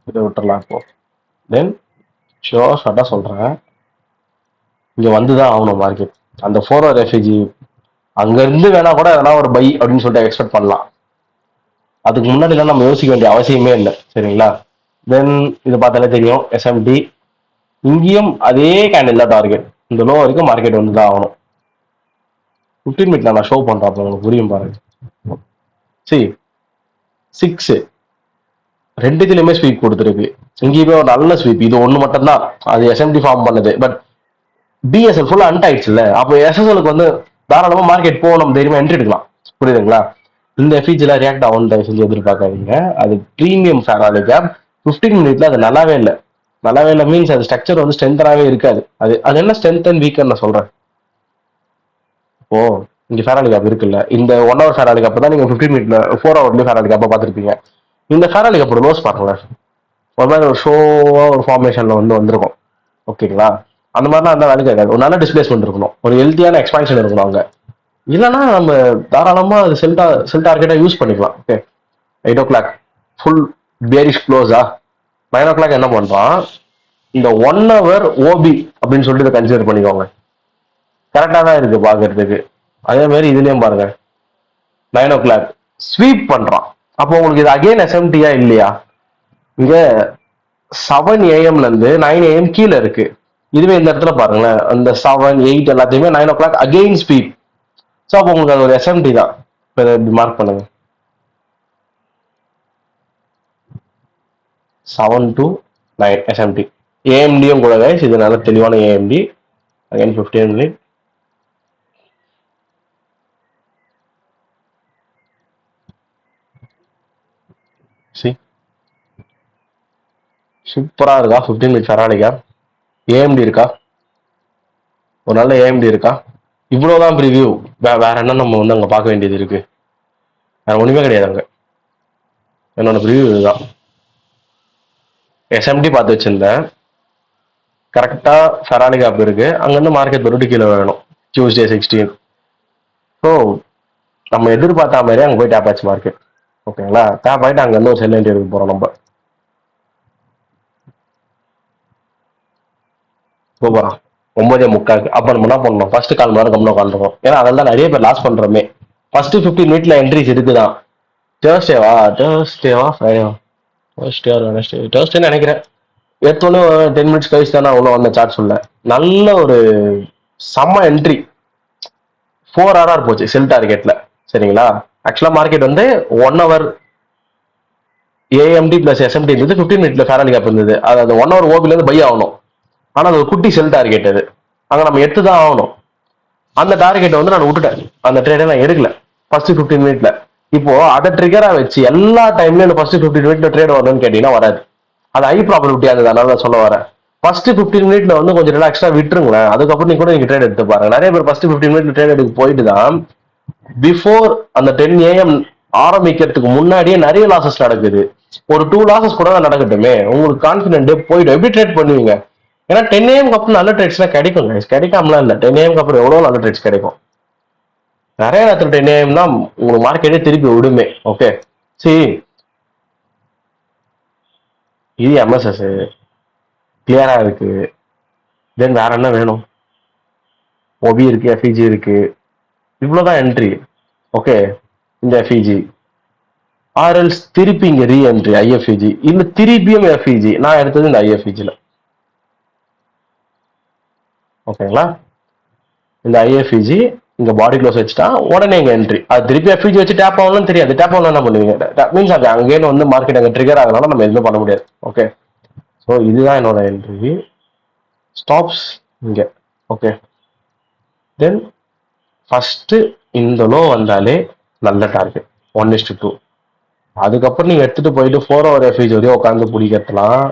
இதை விட்டுறலாம் இப்போ. தென் ஷார்ட்டா சொல்றேன், இங்க வந்துதான் ஆகணும் மார்க்கெட். அந்த 4 hour ரெஃப்யூஜி அங்க இருந்து வேணா கூட எதனா ஒரு பை அப்படின்னு சொல்லிட்டு எக்ஸ்பெக்ட் பண்ணலாம். அதுக்கு முன்னாடிலாம் நம்ம யோசிக்க வேண்டிய அவசியமே இல்லை. சரிங்களா? தென் இது பார்த்தாலே தெரியும் எஸ்எம்டி. இங்கேயும் அதே கேண்டில் தான் டார்கெட். இந்த லோ வரைக்கும் மார்க்கெட் வந்து தான் ஆகணும். 15 மினிட்ல நான் ஷோ பண்றேன், அப்போ உங்களுக்கு புரியும் பாருங்க. சரி, 6 ரெண்டுத்திலுமே ஸ்வீப் கொடுத்துருக்கு. இங்கேயுமே ஒரு நல்ல ஸ்வீப், இது ஒண்ணு மட்டும் தான் அது எஸ்எம்டி ஃபார்ம் பண்ணது. பட் பிஎஸ்எல் ஃபுல்லா அண்ட் ஆயிடுச்சுல்ல, அப்போ எஸ்எஸ்எலுக்கு வந்து தாராளமா மார்க்கெட் போக நம்ம தைரியமா என்ட்ரி எடுக்கலாம். புரியுதுங்களா? இந்த எஃபிஜில ரியாக்ட் ஆகும் தயவு செஞ்சு எதிர்பார்க்காதீங்க. அது பிரீமியம் ஃபேராலி கேப். 15 மினிட்ல அது நல்லாவே இல்லை. நல்லாவே இல்லை மீன்ஸ் அது ஸ்ட்ரக்சர் வந்து ஸ்ட்ரென்த்தனாவே இருக்காது. அது அது என்ன ஸ்ட்ரென்த் அண்ட் வீக்கர் நான் சொல்றேன். ஓ, இங்க ஃபேராலி கேப் இருக்குல்ல, இந்த 1 ஹவர் ஃபேராலி கேப் தான் நீங்க 15 மினிட்ல 4 ஹவர்லயும் ஃபேராலி கேப்ப பார்த்துருப்பீங்க. இந்த ஃபேராலி கேப்போட ரோஸ் பாருங்களேன், ஒரு மாதிரி ஒரு ஷோவா ஒரு ஃபார்மேஷன்ல வந்து வந்திருக்கும். ஓகேங்களா? அந்த மாதிரிலாம் அந்த வேலைக்கு ஆகாது. ஒரு நல்ல டிஸ்பிளேஸ்மெண்ட் இருக்கணும், ஒரு ஹெல்த்தியான எக்ஸ்பான்ஷன் இருக்கணும் அங்க. இல்லைன்னா நம்ம தாராளமா அது செல் டார்கெட்டா யூஸ் பண்ணிக்கலாம். ஓகே, 8 o'clock ஃபுல் பேரிஷ் க்ளோஸா. 9 o'clock என்ன பண்றான், இந்த 1 hour ஓபி அப்படின்னு சொல்லிட்டு இதை கன்சிடர் பண்ணிக்கோங்க. கரெக்டா தான் இருக்கு பாக்குறதுக்கு. அதே மாதிரி இதுலயும் பாருங்க, 9 o'clock ஸ்வீப் பண்றான். அப்போ உங்களுக்கு இது அகைன் எஸ்எம்டியா இல்லையா? இங்க 7 AM இருந்து 9 AM கீழே இருக்கு. இதுவே இந்த இடத்துல பாருங்களேன், அந்த 7, 8 எல்லாத்தையுமே 9 o'clock அகெயின் ஸ்வீப். ஸோ அப்போ உங்களுக்கு அது ஒரு எஸ்எம்டி தான். இப்போ இதை இப்படி மார்க் பண்ணுங்க, 7 to 9 எஸ்எம்டி. ஏஎம்டியும் கூட கைஸ், இது நல்ல தெளிவான ஏஎம்டி. Again 15 minute. சி, சூப்பரா இருக்கா 15 மினிட் ஃபெராலிக்கா? ஏஎம்டி இருக்கா? ஒரு நல்ல ஏஎம்டி இருக்கா? இவ்வளவுதான் ப்ரிவியூ. வேற என்ன நம்ம வந்து அங்க பார்க்க வேண்டியது இருக்கு? வேற ஒண்ணுமே கிடையாது அங்க. என்னோட ப்ரிவியூ இதுதான். எஸ்எம்டி பார்த்து வச்சிருந்தேன், கரெக்டா ஃபெராலி கேப் இருக்கு, அங்கிருந்து மார்க்கெட் மறுபடியும் கீழே வேணும். டியூஸ்டே 16. ஸோ நம்ம எதிர்பார்த்த மாதிரி அங்கே போய் டேப் ஆச்சு மார்க்கெட். ஓகேங்களா? டேப் ஆயிட்டு அங்கேருந்து ஒரு செல் என்ட்ரி எடுக்க போறோம் நம்ம. போறோம் 9:45. அப்ப நம்ம என்ன பண்ணணும், ஃபர்ஸ்ட் கால் மணி நேரம் கம்மியாக உட்காந்துருக்கோம். ஏன்னா அதில் தான் நிறைய பேர் லாஸ் பண்றோமே. ஃபர்ஸ்ட் 15 மினிட்ல என்ட்ரிஸ் இருக்குதான். தேர்ஸ்டேவா ஃப்ரைடேவா? தேர்ஸ்டே ஆர் வெனஸ்டே, தேர்ஸ்டேன்னு நினைக்கிறேன். எடுத்தோன்னே 10 மினிட்ஸ் கழிச்சு தானே அவ்வளோ வந்த சார்ட் சொல்ல. நல்ல ஒரு செம்ம என்ட்ரி. 4 RR போச்சு செல் டார்கெட்ல. சரிங்களா? ஆக்சுவலா மார்க்கெட் வந்து 1 hour ஏஎம்டி பிளஸ் எஸ்எம்டி இருந்தது, 15 மினிட்ல ஃபேரல் கேப் இருந்தது. அது 1 hour ஓபில இருந்து பை ஆகணும். ஆனா அது ஒரு குட்டி செல் டார்கெட். அது அங்க நம்ம எடுத்து தான் ஆகணும். அந்த டார்கெட்டை வந்து நான் விட்டுட்டேன், அந்த ட்ரேடை நான் எடுக்கல ஃபர்ஸ்ட் 15 மினிட்ல. இப்போ அதை ட்ரிகரா வச்சு எல்லா டைம்லயும் ஃபர்ஸ்ட் 15 மினிட்ல ட்ரேட் வரணும்னு கேட்டீங்கன்னா வராது. அது ஹை ப்ராபபிலிட்டி இருந்தது, அதனால சொல்ல வரேன். ஃபர்ஸ்ட் 15 மினிட்ல வந்து கொஞ்சம் ரிலாக்ஸ்டா விட்டுருங்களேன், அதுக்கப்புறம் நீங்க கூட நீங்க ட்ரேட் எடுத்து பாருங்க. நிறைய பேர் ஃபர்ஸ்ட் 15 மினிட்ல ட்ரேட் எடுக்க போயிட்டு தான் பிஃபோர் அந்த 10 AM ஆரம்பிக்கிறதுக்கு முன்னாடியே நிறைய லாசஸ் நடக்குது. ஒரு 2 லாசஸ் கூட நடக்கட்டுமே, உங்களுக்கு கான்பிடென்ட் போயிடும். எப்படி ட்ரேட் பண்ணுவீங்க? ஏன்னா 10 AM அப்புறம் நல்ல ட்ரேட்ஸ்லாம் கிடைக்கும், கிடைக்காமலாம் இல்லை. 10 AM அப்புறம் எவ்வளவு நல்ல ட்ரேட்ஸ் கிடைக்கும். நிறைய நேரத்தில் 10 AM தான் உங்களுக்கு மார்க்கெட்டே திருப்பி விடுமே. ஓகே, சரி, இது எம்எஸ்எஸ் கிளியரா இருக்கு. தென் வேற என்ன வேணும்? ஒபி இருக்கு, எஃப்இஜி இருக்கு, இவ்வளவுதான் என்ட்ரி. ஓகே, இந்த எஃப்இஜி ஆர்எல்ஸ் திருப்பி இங்க ரீ என்ட்ரி ஐஎஃப்இஜி, இல்ல திருப்பியும் எஃப்இஜி. நான் எடுத்தது இந்த ஐஎஃப்இஜில. ஓகேங்களா? இந்த ஐஎஃப்இஜி இங்க பாடி க்ளோஸ் வச்சுட்டா உடனே இங்க என்ட்ரி. அது திருப்பி எஃப்இஜி வச்சு டேப் ஆகணும்னு தெரியாது. டேப் ஆகணும் என்ன பண்ணுவீங்க? மீன்ஸ் அது அங்கேயும் வந்து மார்க்கெட் அங்கே ட்ரிகர் ஆகலாம், நம்ம எதுவுமே பண்ண முடியாது. ஓகே, ஸோ இதுதான் என்னோட என்ட்ரி. ஸ்டாப்ஸ் இங்க. ஓகே, தென் ஃபர்ஸ்ட் இந்த லோ வந்தாலே நல்ல டார்கெட் 1:2. அதுக்கப்புறம் நீங்க எடுத்துட்டு போயிட்டு 4 hour எஃப்இஜி வரையும் உட்காந்து பிடிக்கிறதுலாம்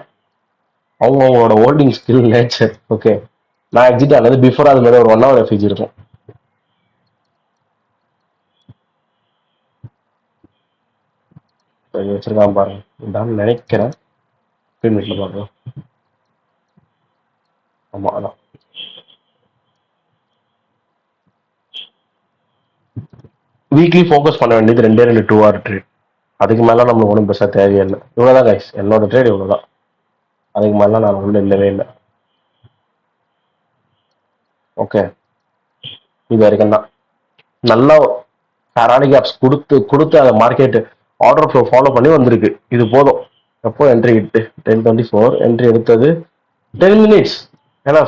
அவங்களோட ஹோல்டிங் ஸ்கில் நேச்சர். ஓகே, நான் எக்ஸிட் ஆனது பிஃபோர் அது மாதிரி ஒரு 1 hour எஃப்இஜி இருக்கும். வச்சிருக்கான் பாருங்க, இதான் நினைக்கிறேன். வீட்டுல பாருங்க. ஆமா, அதான். வீக்லி ஃபோக்கஸ் பண்ண வேண்டியது 2 2 hour ட்ரேட். அதுக்கு மேல நம்மளுக்கு ஒன்றும் பெருசாக தேவையில்லை. இவ்வளவுதான் கைஸ், என்னோட ட்ரேட் இவ்வளவுதான். அதுக்கு மேல நான் உள்ள இல்லவே இல்லை. ஓகே, இது வரைக்கும் தான் நல்லா ஃபெராலி கேப்ஸ் கொடுத்து கொடுத்து அந்த மார்க்கெட் ஆர்டர் ஃப்ளோ ஃபாலோ பண்ணி வந்திருக்கு. இது போதும். எப்போ என்ட்ரி இட்டு 10:24 என்ட்ரி எடுத்தது 10 மினிட்ஸ் ஏன்னா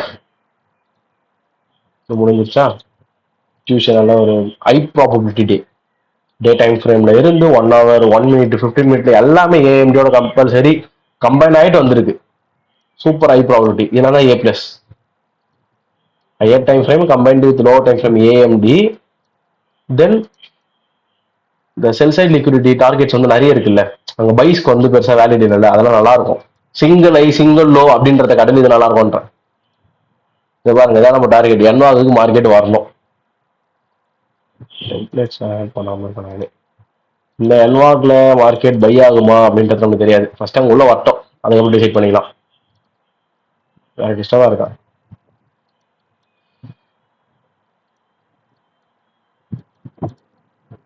முடிஞ்சிருச்சா. டியூஷன் ஒரு ஹை ப்ராபபிலிட்டி டே டைம் ஃப்ரேம்ல இருந்து 1 ஹவர் 1 மினிட் 15 மினிட்ல எல்லாமே ஏஎம்டியோட கம்பல்சரி கம்பைன் ஆகிட்டு வந்திருக்கு. Super high probability. இதனால A plus. Higher time frame combined with lower time frame AMD. Then இந்த செல் சைட் லிக்விடிட்டி டார்கெட்ஸ் வந்து நிறைய இருக்குல்ல, அங்க பைஸ்க்கு வந்து பெருசா வேலிட் இல்லை, அதெல்லாம் நல்லா இருக்கும். சிங்கிள் ஐ சிங்கிள் லோ அப்படின்றத கடந்து இது நல்லா இருக்கும்ன்ற. இதை பாருங்க, இதான் நம்ம டார்கெட். என்வாக்கு மார்க்கெட் வரணும். டெம்ப்ளேட்ஸ் ஆட் பண்ணாம இருக்காங்க. இந்த என்வாக்ல மார்க்கெட் பை ஆகுமா அப்படின்றது நமக்கு தெரியாது. ஃபர்ஸ்ட் அங்கே உள்ள வரட்டும், அதை எப்படி டிசைட் பண்ணிக்கலாம். வேற டிஸ்டர்பா இருக்கா?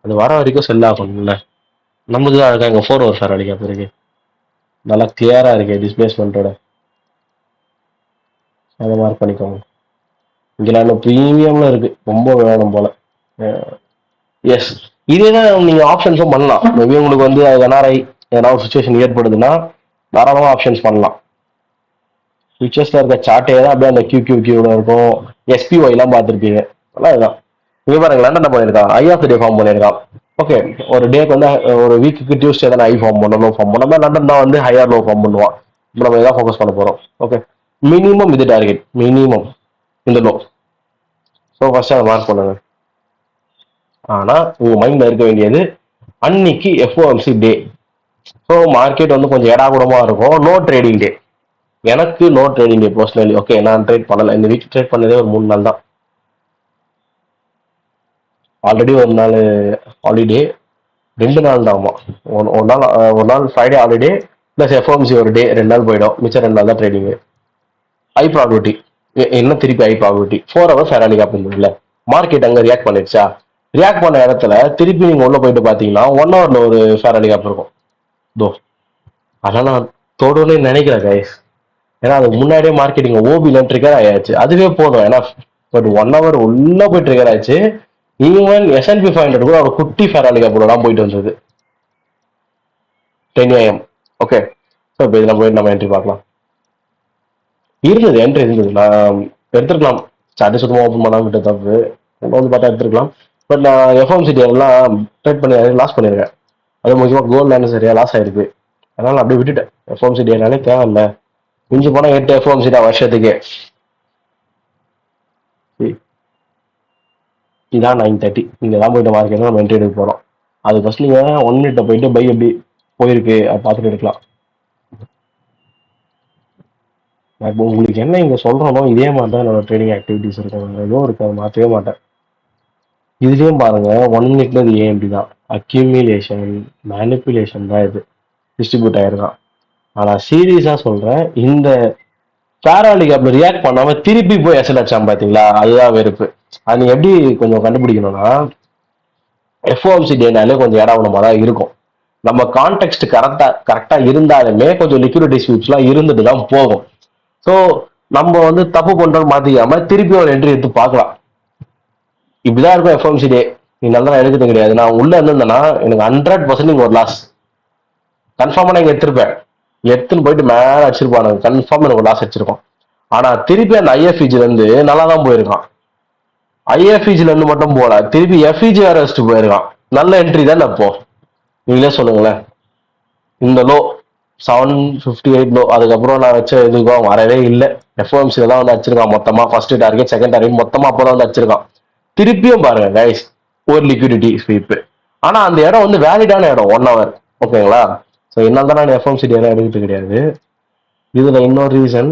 அது வர வரைக்கும் செல் ஆகணும்ல. நமக்கு தான் இருக்கா இங்க 4 ஹவர் சார் அடிக்க பிறகு நல்லா கிளியரா இருக்கு டிஸ்பிளேஸ்மெண்ட்டோட. அதை மார்க் பண்ணிக்கோங்க. இங்க நான் ப்ரீமியம்ல இருக்கு, ரொம்ப வேணும் போல. எஸ், இதே தான் நீங்க ஆப்ஷன்ஸும் பண்ணலாம். மேபி உங்களுக்கு வந்து என்ஆர்ஐ ஏதாவது ஒரு சுச்சுவேஷன் ஏற்படுதுன்னா தாராளமாக ஆப்ஷன்ஸ் பண்ணலாம். ஃபியூச்சர்ஸ்ல இருக்க சார்ட்டே தான் அப்படியே அந்த கியூல இருக்கும். எஸ்பிஒய் எல்லாம் பார்த்துருப்பீங்க. அதெல்லாம் இதுதான். இங்க பாருங்க, லண்டன் பண்ணியிருக்கான் ஐ ஆஃப் டே ஃபார்ம் பண்ணியிருக்கான். ஓகே, ஒரு டேக்கு வந்து ஒரு வீக்குக்கு டியூஸ்டே தான் ஐ ஃபார்ம் பண்ணணும், லோ ஃபார்ம் பண்ணணும். லண்டன் தான் வந்து ஹையர் லோ ஃபார்ம் பண்ணுவான். இப்போ நம்ம இதான் ஃபோக்கஸ் பண்ண போறோம். ஓகே, மினிமம் இது டார்கெட், மினிமம் இந்த லோ. ஸோ ஃபர்ஸ்ட் அதை மார்க் பண்ணுங்க. ஆனா உங்க மைண்ட்ல இருக்க வேண்டியது அன்னைக்கு எஃப்ஓஎம்சி டே. ஸோ மார்க்கெட் வந்து கொஞ்சம் ஏடாகூடமா இருக்கும். No trading day. எனக்கு no trading day personally. Okay, நான் ட்ரேட் பண்ணல இந்த வீக். ட்ரேட் பண்ணதே ஒரு 3 நாள் தான். ஆல்ரெடி ஒரு நாள் ஹாலிடே, 2 நாள் தான். ஒரு நாள் ஃப்ரைடே ஹாலிடே பிளஸ் எஃப்ஓஎம்சி ஒரு டே, 2 நாள் போயிடும். மிச்சம் 2 நாள் தான் ட்ரேடிங். ஹை ப்ராபிலிட்டி என்ன திருப்பி ஹை ப்ராபிலிட்டி 4 ஹவர்ஸ் ஃபேராலி கேப் இருந்ததுல மார்க்கெட் அங்க ரியாக்ட் பண்ணிடுச்சா. ரியாக்ட் பண்ண இடத்துல திருப்பி நீங்க உள்ள போயிட்டு பாத்தீங்கன்னா 1 ஹவர்ல ஒரு ஃபேராலி கேப் இருக்கும். தோ அதான் நான் தொடர்ந்து நினைக்கிறேன் கைஸ். ஏன்னா அதுக்கு முன்னாடியே மார்க்கெட்டிங் ஓபில ட்ரிகர் ஆயாச்சு, அதுவே போதும். ஏன்னா பட் 1 ஹவர் உள்ள போய் ட்ரிகர் ஆயிடுச்சு. ஈவன் S&P 500 கூட ஒரு குட்டி ஃபேராலி கேப் தான் போயிட்டு வந்தது 10 AM. ஓகே, ஸோ இப்போ இதில் போயிட்டு நம்ம என்ட்ரி பார்க்கலாம். இருந்தது என்ட்ரி இருந்தது, நான் எடுத்துருக்கலாம். சார்ட்டு சுத்தமாக ஓப்பன் பண்ணாமல் விட்டு தப்பு வந்து பார்த்தா எடுத்துருக்கலாம். பட் நான் எஃப்எம்சிடி எல்லாம் ட்ரேட் பண்ணி லாஸ் பண்ணியிருக்கேன். அது முக்கியமாக கோல்ட் லேண்ட் சரியா லாஸ் ஆயிருக்கு. அதனால அப்படியே விட்டுட்டேன். எஃப்எம்சிடி என்னாலே தேவையில்ல. மிஞ்சி போனால் 8 எஃப்எம்சி தான் வருஷத்துக்கே. இதான் 9:30. இங்கே தான் போயிட்டு மார்க்கெட் நம்ம என்ட்ரி எடுக்க போகிறோம். அது ஃபர்ஸ்ட் நீங்கள் 1 மினிட்ல போயிட்டு பை எப்படி போயிருக்கு அதை பார்த்துட்டு எடுக்கலாம். இப்போ உங்களுக்கு என்ன இங்க சொல்றனோ இதே மாதிரி தான் என்னோட ட்ரேடிங் ஆக்டிவிட்டிஸ் இருக்கும். எதுவும் இருக்கு, அதை மாற்றவே மாட்டேன். இதுலயும் பாருங்க 1 மினிட்ல இது ஏஎம்டி தான். அக்யூமிலேஷன் மேனிப்புலேஷன் தான் இது டிஸ்ட்ரிபியூட் ஆயிருக்கான். ஆனா சீரியஸா சொல்றேன், இந்த ஃபேராலி கேப்ல ரியாக்ட் பண்ணாம திருப்பி போய் எஸ்எல் அடிச்சான் பாத்தீங்களா, அதுதான் வெறுப்பு. அது நீங்க எப்படி கொஞ்சம் கண்டுபிடிக்கணும்னா எஃப்ஓஎம்சி டேனாலே கொஞ்சம் ஏடாவணமா தான் இருக்கும். நம்ம கான்டெக்ட் கரெக்டா இருந்தாலுமே கொஞ்சம் லிக்விடிட்டி ஸ்வீப்ஸ்லாம் இருந்துட்டு தான் போகும். ஸோ நம்ம வந்து தப்பு பண்றோம் மாத்திக்காம திருப்பி ஒரு என்ட்ரி எடுத்து பார்க்கலாம். இப்படிதான் இருக்கும் எஃப்எம்சி டே. இதனால தான் எடுக்கிறது கிடையாது. நான் உள்ள இருந்தேன்னா எனக்கு 100% ஒரு லாஸ் கன்ஃபார்மா நான் எடுத்திருப்பேன். எடுத்துன்னு போயிட்டு மேல அடிச்சிருப்பான், கன்ஃபார்ம் எனக்கு ஒரு லாஸ் அடிச்சிருக்கோம். ஆனா திருப்பி அந்த ஐஎஃப்இஜில இருந்து நல்லா தான் போயிருக்கான். ஐஎஃப்இஜில இருந்து மட்டும் போல, திருப்பி எஃப்இஜி வேற வச்சுட்டு போயிருக்கான். நல்ல என்ட்ரி தான். அப்போ நீங்களே சொல்லுங்களேன். இந்த லோ 758 லோ, அதுக்கப்புறம் நான் வச்ச எதுக்கும் வரவே இல்லை. எஃப்ஓஎம்சில தான் வந்து அடிச்சிருக்கான் மொத்தமா. ஃபர்ஸ்ட் டார்கெட் செகண்ட் டார்கெட் மொத்தமா அப்போ வந்து அடிச்சிருக்கான். திருப்பியும் பாருங்க கைஸ், ஒரு லிக்விடிட்டி ஸ்வீப். ஆனா அந்த இடம் வந்து வேலிடான இடம் 1 ஹவர். ஓகேங்களா. ஸோ என்னால் தான் நான் எஃப்எம்சிடி எல்லாம் எடுக்கிறது கிடையாது. இதுல இன்னொரு ரீசன்,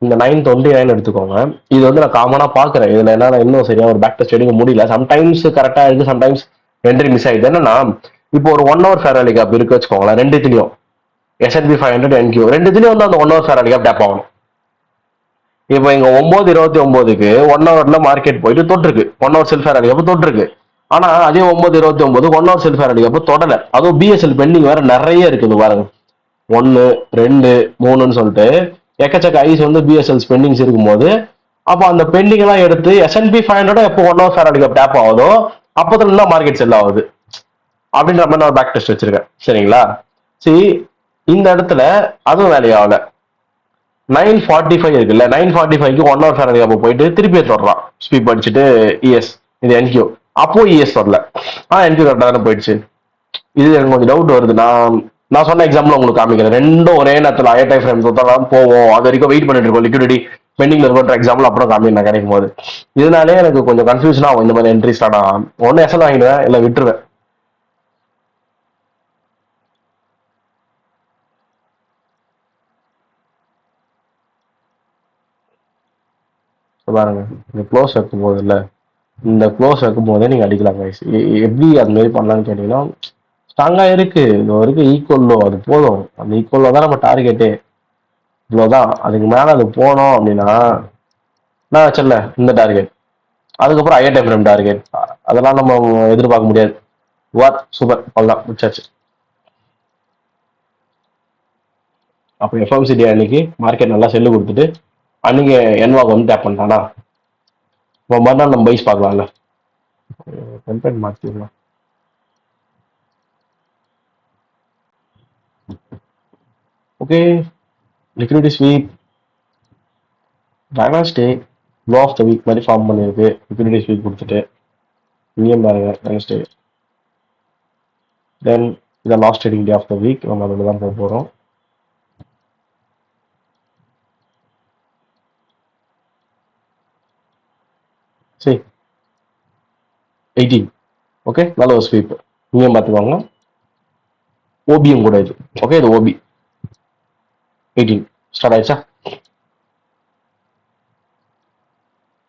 இந்த 929 எடுத்துக்கோங்க. இது வந்து நான் காமனா பாக்குறேன். இதுல என்ன இன்னும் சரியா ஒரு பேக் டெஸ்ட் எடுக்க முடியல. சம்டைம்ஸ் கரெக்டா இருக்கு, சம்டைம்ஸ் என்ட்ரி மிஸ் ஆயிடுது. என்னன்னா இப்போ ஒரு 1 ஹவர் ஃபேராலி கேப் இருக்கு வச்சுக்கோங்களேன். ரெண்டுத்திலையும் S&P 500 NQ ரெண்டுத்திலையும் வந்து அந்த 1 ஹவர் ஃபேராலி கேப் டேப் ஆகணும். இப்போ இங்க 9:29க்கு 1 ஹவர்ல மார்க்கெட் போயிட்டு தொட்டிருக்கு. 1 ஹவர் செல்ஃப் ஃபேராலி கேப் தொட்டிருக்கு. ஆனா அதே 9:29 1 ஹவர் செல்ஃப் ஃபேராலி கேப் தொடல. அதுவும் பிஎஸ்எல் பெண்டிங் வேற நிறைய இருக்குது பாருங்க. 1 2 3ன்னு சொல்லிட்டு எக்கச்சக்க ஐஸ் வந்து பிஎஸ்எல் பெண்டிங்ஸ் இருக்கும்போது, அப்ப அந்த பெண்டிங் எல்லாம் எடுத்து S&P 500 எப்போ 1 ஹவர் ஃபேராலி கேப் டேப் ஆகுதோ அப்போதுல மார்க்கெட் செல் ஆகுது. அப்படின்ற மாதிரி நான் ஒரு பேக் டெஸ்ட் வச்சிருக்கேன். சரிங்களா? சரி, இந்த இடத்துல அதுவும் வேலையாகல. 9:45 இருக்குல்ல, 9:45க்கு 1 ஹவர் ஃபேரட் அப்போ போயிட்டு திருப்பி தொடறான் ஸ்வீப் அடிச்சுட்டு. இஎஸ், இது என்கியூ. அப்போ இஎஸ் வரல. என்கியூ கரெக்டாக தானே போயிடுச்சு. இது எனக்கு கொஞ்சம் டவுட் வருது. நான் நான் சொன்ன எக்ஸாம்பிள் உங்களுக்கு காமிக்கிறேன். ரெண்டும் ஒரே நேரத்தில் ஐஐடி ஃப்ரேம் சுத்தலாம் போவோம். அது வரைக்கும் வெயிட் பண்ணிட்டு இருக்கோம். லிக்விடிட்டி பெண்டிங்ல இருக்கிற எக்ஸாம்பிள் அப்புறம் காமிக்கிறேன் கிடைக்கும் போது. இதனாலே எனக்கு கொஞ்சம் கன்ஃபியூஷன் ஆகும் இந்த மாதிரி என்ட்ரி ஸ்டார்ட் ஆகும். ஒன்னு எஸ்எல் வாங்கிடுவேன், இல்லை விட்டுருவேன். பாருங்க, இந்த க்ளோஸ் வைக்கும் போது இல்லை, இந்த க்ளோஸ் வைக்கும் போதே நீங்க அடிக்கலாம் guys. எப்படி அது மாதிரி பண்ணலாம்னு கேட்டீங்கன்னா, ஸ்ட்ராங்கா இருக்கு, இது வரைக்கும் ஈக்குவல்லோ அது போதும். அந்த ஈக்குவல்லோ தான் நம்ம டார்கெட்டே. இவ்வளவுதான். அதுக்கு மேல அது போனோம் அப்படின்னா நான் வச்சல இந்த டார்கெட், அதுக்கப்புறம் ஐஐடி ஃப்ரேம் டார்கெட், அதெல்லாம் நம்ம எதிர்பார்க்க முடியாது. வாட் சூப்பர், அவ்வளோதான் முடிச்சாச்சு. அப்போ எஃப்எம்சிடி அன்னைக்கு மார்க்கெட் நல்லா செல்லு கொடுத்துட்டு அன்னைக்கு என்வாக் வந்து டேப் பண்ணிட்டானா, இப்போ மறுநாள் நம்ம பைஸ் பார்க்கலாம்ல. டெம்ப்ளேட் மாற்றிடலாம். Okay, liquidity sweep Wednesday low of the week மாதிரி ஃபார்ம் பண்ணியிருக்கு. லிக்விடிட்டி ஸ்வீப் கொடுத்துட்டு இங்கேயும் பாருங்க வெனஸ்டே. தென் இதை last trading day of the week, நம்ம அதில் தான் போக போகிறோம். சரி, 18. ஓகே, நல்ல ஒரு ஸ்வீப். இங்கேயும் பார்த்துக்கோங்க, ஓபியும் கூட இது. ஓகே, இது ஓபி 18 ஸ்டார்ட் ஆயிடுச்சா.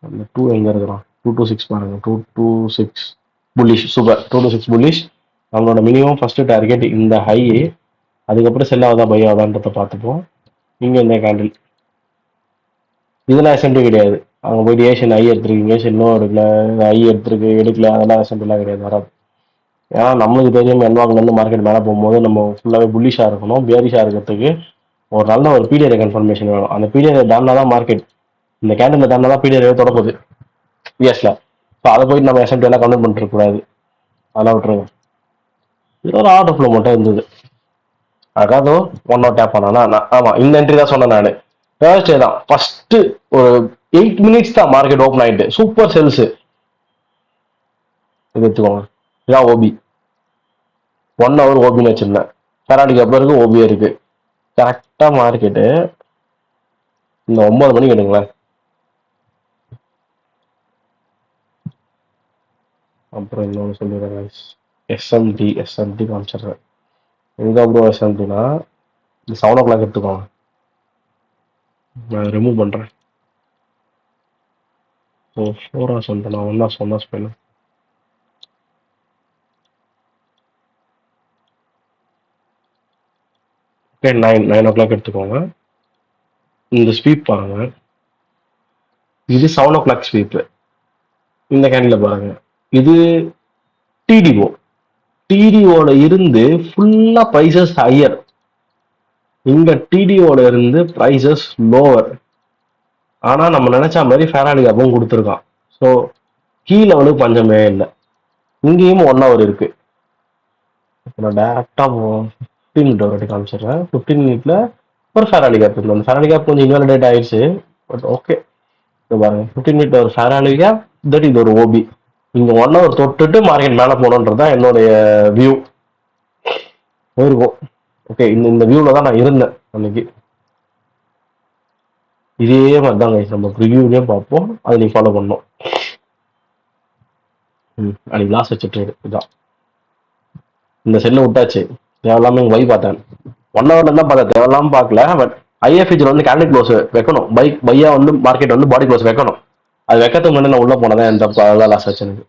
அந்த 2 எங்க இருக்கிறோம், 226 பாருங்க, 226 புல்லிஷ். Super, 226 bullish. நம்மளோட மினிமம் ஃபர்ஸ்ட் டார்கெட் இந்த ஹை, அதுக்கப்புறம் செல் ஆகுதா பை ஆகுதான்றத பார்த்துப்போம். இங்க இந்த கேண்டில் இதெல்லாம் எஸ்என்டி கிடையாது. அவங்க போயிட்டு ஏஷியன் ஐ எடுத்துருக்கீங்க, ஏஷியன் நோ எடுக்கல, ஐ எடுத்துருக்கு எடுக்கல, அதெல்லாம் எஸ்என்டிலாம் கிடையாது, வராது. ஏன்னா நம்மளுக்கு தெரியும் என்வாக்லேருந்து மார்க்கெட் மேலே போகும்போது நம்ம ஃபுல்லாகவே புல்லிஷாக இருக்கணும். பேரிஷாக இருக்கிறதுக்கு ஒரு நல்ல ஒரு பீரியட் கன்ஃபர்மேஷன் வேணும். அந்த பீரியட் தாண்டினா தான் மார்க்கெட், இந்த கேண்டில் தாண்டினா தான் பீரியட் தொடப்போகுது இயர்ஸ்ல. ஸோ அதை போயிட்டு நம்ம எஸ்என்டி எல்லாம் கன்வெர்ட் பண்ணிட்டு கூடாது, அதெல்லாம் விட்டுருங்க. இது ஒரு ஆர்டர் ஃப்ளோ மட்டும் இருந்தது. அதாவது 1 ஹவர் டேப் பண்ணா, ஆமா இந்த என்ட்ரி தான் சொன்னேன் நான். தேர்ஸ்டே தான் ஃபர்ஸ்ட் ஒரு 8 மினிட்ஸ் தான் மார்க்கெட் ஓப்பன் ஆயிட்டு சூப்பர் செல்ஸ். இது எடுத்துக்கோங்க, இதான் ஓபி. 1 ஹவர் ஓபின்னு வச்சிருந்தேன். கராடிக்கு அப்புறம் இருக்கு, ஓபி இருக்கு. கரெக்டா மார்க்கெட்டு இந்த 9 மணிக்கு எடுங்களேன். அப்புறம் இன்னொன்று சொல்லிடுறேன், எஸ்எம்டி காமிச்சிடுறேன். எங்க அப்புறம் எஸ்எம்டினா இந்த 7 o'clock எடுத்துக்கோங்க. நான் ரிமூவ் பண்றேன். ஓ 4 hours வந்து நான் 1 hours ஸ்பெண்ட். ஓகே, 9 o'clock எடுத்துக்கோங்க. இந்த ஸ்வீப் பாருங்க, இது 7 o'clock ஸ்வீப். இந்த கேண்டில் பாருங்க, இது டிடிஓ. டிடிஓல இருந்து ஃபுல்லா பிரைசஸ் ஹையர், இங்க டிடிஓல இருந்து பிரைசஸ் லோவர். ஆனா நம்ம நினைச்ச மாதிரி ஃபேராடி கேப்பும் கொடுத்துருக்கான். ஸோ கீழே வந்து பஞ்சமே இல்லை. இங்கேயும் 1 hour இருக்கு. நான் டேரக்டா 15 மினிட் ஒரு காமிச்சிடுறேன். 15 மினிட்ல ஒரு ஃபேராடி கேப் இருக்கு. அந்த ஃபேராடி கேப் கொஞ்சம் இன்வாலிடேட் ஆயிடுச்சு, பட் ஓகே. பாருங்க 15 மினிட் ஒரு ஃபேராடி கேப், தட் இது ஒரு ஓபி. இங்க 1 hour தொட்டுட்டு மார்க்கெட் மேல போகணுன்றதான் என்னுடைய வியூ போயிருக்கும். ஓகே, இந்த வியூல தான் நான் இருந்தேன் அன்னைக்கு. இதே மாதிரி தான் நம்ம ரிவ்யூலையும் பார்ப்போம், அதை நீ ஃபாலோ பண்ணணும். அன்னைக்கு லாஸ் வச்ச ட்ரேடு இதான். இந்த செல்ல விட்டாச்சு, தேவையில்லாம வை பார்த்தேன். 1 hourல தான் பார்த்தேன், தேவையில்லாம பார்க்கல. பட் ஐஎஃப்ஹெச்ல வந்து கேண்டில் க்ளோஸ் வைக்கணும், பையா வந்து மார்க்கெட் வந்து பாடி க்ளோஸ் வைக்கணும். அது வைக்கிறதுக்கு முன்னாடி நான் உள்ள போனதான் என் தப்பு, அதெல்லாம் லாஸ் ஆச்சு எனக்கு.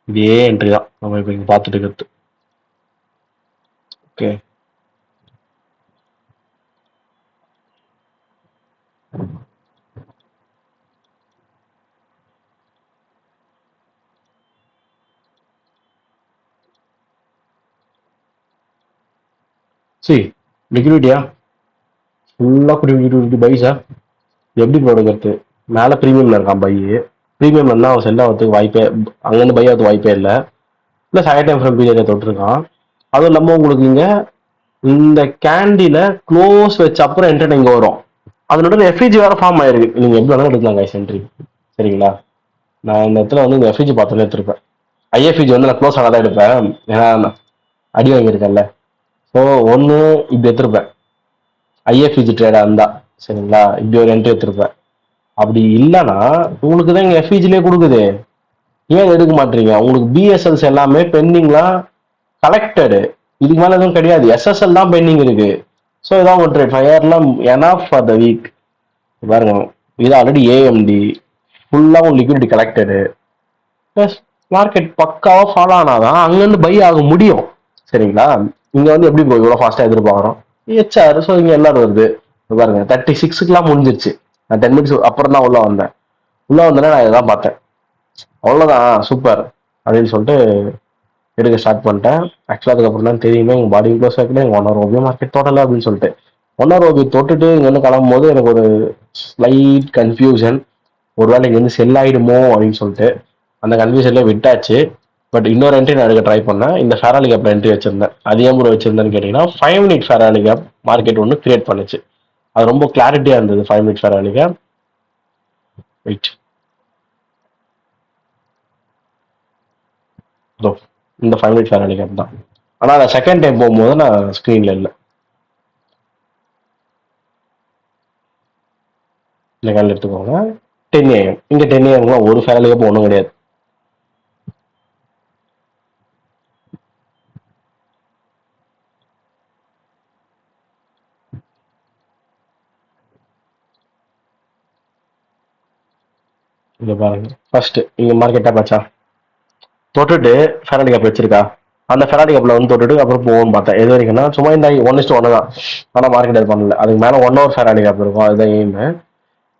இதே என்ட்ரி தான் நம்ம இப்போ இங்க பார்த்துட்டு இருக்கிறது. ஓகே, சரி லிக்விடிட்டியா ஃபுல்லாக குடி பைஸா எப்படி ப்ரோ எடுக்கிறது? மேலே ப்ரீமியம்ல இருக்கான் பை, ப்ரீமியம் இருந்தால் அவன் செல் ஆகிறதுக்கு வாய்ப்பே, அங்கேருந்து பை ஆகிறதுக்கு வாய்ப்பே இல்லை. ப்ளஸ் ஹையர் டைம் ஃப்ரேம் பீரியடை தொட்டிருக்கான். அதுவும் இல்லாமல் உங்களுக்கு இங்கே இந்த கேண்டில க்ளோஸ் வச்ச அப்புறம் என்ட்ரி இங்கே வரும். அதனோட எஃப்இஜி வேற ஃபார்ம் ஆயிருக்கு. நீங்கள் எப்படி வேணாலும் எடுக்கலாம் கைஸ் என்ட்ரி. சரிங்களா? நான் இந்த இடத்துல வந்து இந்த எஃப்இஜி பார்த்தோன்னே எடுத்திருப்பேன். ஐஎஃப்இஜி வந்து நான் க்ளோஸ் ஆனதான் எடுப்பேன். ஏன்னா அடி வாங்கியிருக்கேன்ல. ஸோ ஒன்று இப்படி எடுத்திருப்பேன். ஐஎஃப்இஜி ட்ரேடாக இருந்தா சரிங்களா, இப்படி ஒரு என்ட்ரி எடுத்திருப்பேன். அப்படி இல்லைன்னா உங்களுக்கு தான் இங்கே எஃப்இஜிலே கொடுக்குது, ஏன் எடுக்க மாட்டீங்க? உங்களுக்கு பிஎஸ்எல்ஸ் எல்லாமே பெண்டிங்லாம் கலெக்டடு, இதுக்கு மேலே எதுவும் கிடையாது. எஸ்எஸ்எல் தான் பெண்டிங் இருக்கு. ஸோ இதான் உங்க ட்ரேட் ஃபயர்லாம் எனஃப் ஃபார் த வீக். பாருங்க, இது ஆல்ரெடி ஏஎம்டி ஃபுல்லாகவும் லிக்விடிட்டி கலெக்டடு. ப்ளஸ் மார்க்கெட் பக்காவாக ஃபாலோ ஆனாதான் அங்கேருந்து பை ஆக முடியும். சரிங்களா? இங்கே வந்து எப்படி போய் இவ்வளோ ஃபாஸ்ட்டாக எதிர்பார்க்குறோம் ஹெச்ஆர். ஸோ இங்கே எல்லாரும் வருது. பாருங்க 36க்குலாம் முடிஞ்சிருச்சு. நான் 10 மினிட்ஸ் அப்புறம் தான் உள்ள வந்தேன். உள்ள வந்தேன்னா நான் இதான் பார்த்தேன். அவ்வளோதான் சூப்பர் அப்படின்னு சொல்லிட்டு எடுக்க ஸ்டார்ட் பண்ணிட்டேன். ஆக்சுவலாக அதுக்கப்புறம் தான் தெரியுமே எங்கள் பாடி க்ளோஸ் ஆகிட்டு எங்கள் 1 hour ஓபியோ மார்க்கெட் தோட்டலை அப்படின்னு சொல்லிட்டு 1 hour ஓபி தொட்டுட்டு இங்கே வந்து கிளம்பும் போது எனக்கு ஒரு ஸ்லைட் கன்ஃபியூஷன். ஒரு வேளை இங்கே வந்து செல் ஆகிடுமோ அப்படின்னு சொல்லிட்டு அந்த கன்ஃபியூஷன்லேயே விட்டாச்சு. பட் இன்னொரு என்ட்ரி நான் எடுக்க ட்ரை பண்ணேன். இந்த ஃபேராலி கேப்ல என்ட்ரி வச்சிருந்தேன். அது ஏன் கூட வச்சிருந்தேன்னு கேட்டிங்கன்னா 5 மினிட் ஃபேராலி கேப் மார்க்கெட் ஒன்று கிரியேட் பண்ணுச்சு. அது ரொம்ப கிளாரிட்டியாக இருந்தது 5 மினிட் ஃபேராலி கேப். வெயிட், இந்த 5 மினிட் ஃபேராலி கேப் தான். ஆனால் அந்த செகண்ட் டைம் போகும்போது நான் ஸ்க்ரீனில் இல்லை. இந்த கேண்டில் எடுத்துக்கோங்க. 10 AM. இங்கே 10 AM ஒரு ஃபேராலி கேப் ஒன்றும் கிடையாது. இங்க பாருங்க, ஃபர்ஸ்ட் இங்க மார்க்கெட் டேப் ஆச்சா, தொட்டுட்டு ஃபெராடி கேப் வச்சிருக்கா, அந்த ஃபெராடி கேப்ல வந்து தொட்டுட்டு அப்புறம் போகும் பார்த்தேன். எது வரைக்கும்னா சும்மா இந்த 1:1 தான். ஆனால் மார்க்கெட் அது பண்ணல. அதுக்கு மேலே 1 hour ஃபெராடி கேப் இருக்கும். அதுதான் எய்ம்.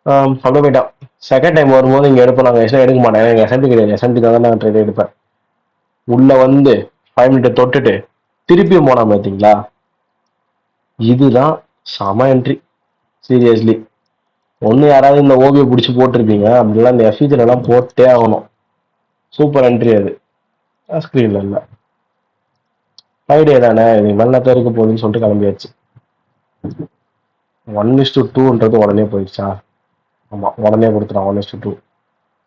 அப்படியே போயிட்டான். செகண்ட் டைம் வரும்போது இங்கே எடுப்போம். நாங்கள் எஸ்னா எடுக்க மாட்டேன். எனக்கு எஸ்என்டி கிடையாது. எஸ்என்டி தான் நான் ட்ரேட் எடுப்பேன். உள்ள வந்து 5 மினிட் தொட்டுட்டு திருப்பியும் போனா பார்த்தீங்களா, இதுதான் செம என்ட்ரி. சீரியஸ்லி ஒன்று யாராவது இந்த ஓவியை பிடிச்சி போட்டிருப்பீங்க. அப்படிலாம் இந்த எஃப்இஜில் எல்லாம் போட்டே ஆகணும். சூப்பர் என்ட்ரி அது. ஸ்க்ரீன்ல இல்லை. ஃப்ரைடே தானே, இது நல்ல பேருக்கு போகுதுன்னு சொல்லிட்டு கிளம்பியாச்சு. 1:2ன்றது உடனே போயிடுச்சா? ஆமாம், உடனே கொடுத்துட்டான் 1:2.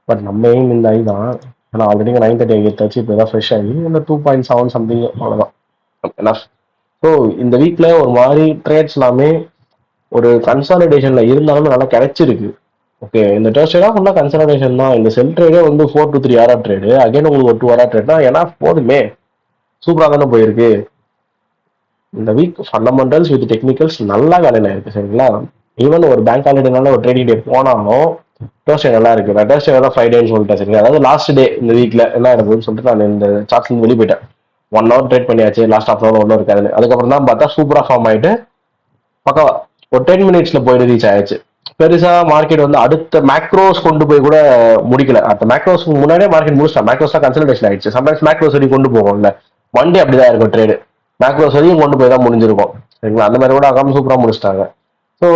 பட் நம்ம எய்ம் இந்த ஐ தான். ஏன்னா ஆல்ரெடி 9:30 எடுத்தாச்சு. இப்போ தான் ஃப்ரெஷ் ஆகி இந்த 2.7 சம்திங் அவ்வளோதான். ஸோ இந்த வீக்கில் ஒரு மாதிரி ட்ரேட்ஸ் எல்லாமே ஒரு கன்சாலிடேஷன்ல இருந்தாலும் நல்லா கிடைச்சிருக்கு. ஓகே, இந்த டர்ஸ்டே ஃபுல்லாக கன்சாலிடேஷன் தான். இந்த செல் ட்ரேடே வந்து 4 to 3 hour ட்ரேடு. அகைன் உங்களுக்கு ஒரு 2 hour ட்ரேட்னா ஏன்னா போதுமே, சூப்பராக தானே போயிருக்கு. இந்த வீக் ஃபண்டமெண்டல்ஸ் வித் டெக்னிக்கல்ஸ் நல்லா வேலையில இருக்கு. சரிங்களா? ஈவன் ஒரு பேங்க் ஹாலிடேனால ஒரு ட்ரேடிங் டே போனாலும் டர்ஸ்டே நல்லா இருக்கு. நான் டர்ஸ்டே தான் ஃப்ரைடேன்னு சொல்லிட்டேன். சரிங்களா? அதாவது லாஸ்ட் டே இந்த வீக்ல என்ன இருக்குன்னு சொல்லிட்டு நான் இந்த சார்ட்ல வெளியே போயிட்டேன். 1 hour ட்ரேட் பண்ணியாச்சு. லாஸ்ட் ஹாஃப் ஒன்றும் இருக்காது. அதுக்கப்புறம் தான் பார்த்தா சூப்பரா ஃபார்ம் ஆயிட்டு பக்கவா ஒரு 10 மினிட்ஸ்ல போயிட்டு ரீச் ஆயிடுச்சு. பெருசா மார்க்கெட் வந்து அடுத்த மேக்ரோஸ் கொண்டு போய் கூட முடிக்கல. அடுத்த மேக்ரோஸ் முன்னாடியே மார்க்கெட் முடிச்சா. மேக்ரோஸ் தான் கன்சல்டேஷன் ஆயிடுச்சு. சம்டைம்ஸ் மேக்ரோஸ் வரைக்கும் கொண்டு போகும்ல. மண்டே அப்படிதான் இருக்கும் ட்ரேடு. மேக்ரோஸ் வரைக்கும் கொண்டு போய் தான் முடிஞ்சிருக்கும். சரிங்களா? அந்த மாதிரி கூட ஆகாம சூப்பரா முடிச்சிட்டாங்க. ஸோ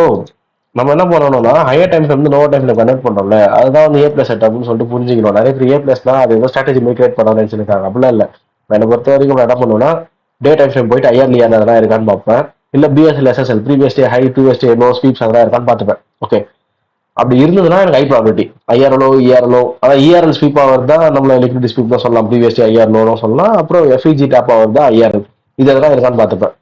நம்ம என்ன பண்ணணும்னா ஹையர் டைம்ஸ் வந்து லோவர் டைம்ல கன்வெர்ட் பண்றோம்ல, அதுதான் வந்து A+ செட்டப்னு சொல்லிட்டு புரிஞ்சுக்கணும். நிறைய பேர் A+ தான் அது ஏதோ ஸ்ட்ராட்டஜி மேக் கிரியேட் பண்ணணும்னு நினைச்சிருக்காங்க. அப்படிலாம் இல்லை. என்னை பொறுத்த வரைக்கும் நான் என்ன பண்ணுவேன்னா டே டைம் ஃப்ரேம் போயிட்டு ஐஆர்லி அதெல்லாம் இருக்கான்னு பார்ப்பேன். இல்ல PSL SSL previous day high previous day low sweeps அதெல்லாம் இருக்கான்னு பார்த்துப்பேன். ஓகே, அப்படி இருந்ததுன்னா எனக்கு ஹை ப்ராபர்ட்டி ஐஆர்எல்ஓ இஆர்எல்ஓ. அதான் இஆர்எல் ஸ்வீப் ஆவர் தான் நம்மள லிக்விடிட்டி ஸ்வீப் தான் சொல்லலாம். ப்ரீவியஸ் டே ஐஆர்எல்ஓ சொல்லலாம். அப்புறம் எஃப்இஜி டேப் ஆவர் தான் ஐஆர்எல். இது எதெல்லாம் இருக்கான்னு பார்த்துப்பேன்.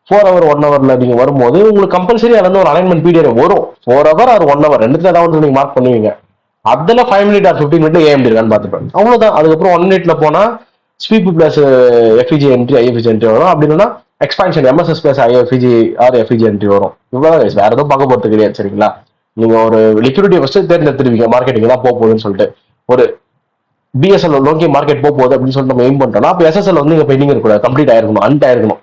4 hour 1 hourல நீங்க வரும்போது உங்களுக்கு கம்பல்சரி அதுல ஒரு அலைன்மெண்ட் பீரியட் வரும். 4 hour or 1 hour ரெண்டுத்துல ஏதாவது நீங்க மார்க் பண்ணுவீங்க. அதுல 5 மினிட் ஆர் 15 மினிட் ஏஎம்டி இருக்கான்னு பார்த்துப்பேன். அவ்வளவுதான். அதுக்கப்புறம் 1 மினிட்ல போனா sweep plus FVG entry IFVG entry வரும். அப்படி இல்லைன்னா expansion MSS plus IFVG or FVG entry வரும். இவ்வளவுதான். வேற எதுவும் பார்க்க போறது கிடையாது. சரிங்களா? நீங்க ஒரு லிக்விடிட்டி ஃபர்ஸ்ட் தேர்ந்தெடுத்துருவீங்க. மார்க்கெட்டிங் தான் போக போகுதுன்னு சொல்லிட்டு ஒரு பிஎஸ்எல் நோக்கி மார்க்கெட் போக போகுது அப்படின்னு சொல்லிட்டு நம்ம எய்ம் பண்ணிட்டோம்னா அப்போ எஸ்எஸ்எல் வந்து இங்க பெண்டிங் இருக்கக்கூடாது, கம்ப்ளீட் ஆயிருக்கணும், அன்ட் ஆயிருக்கணும்.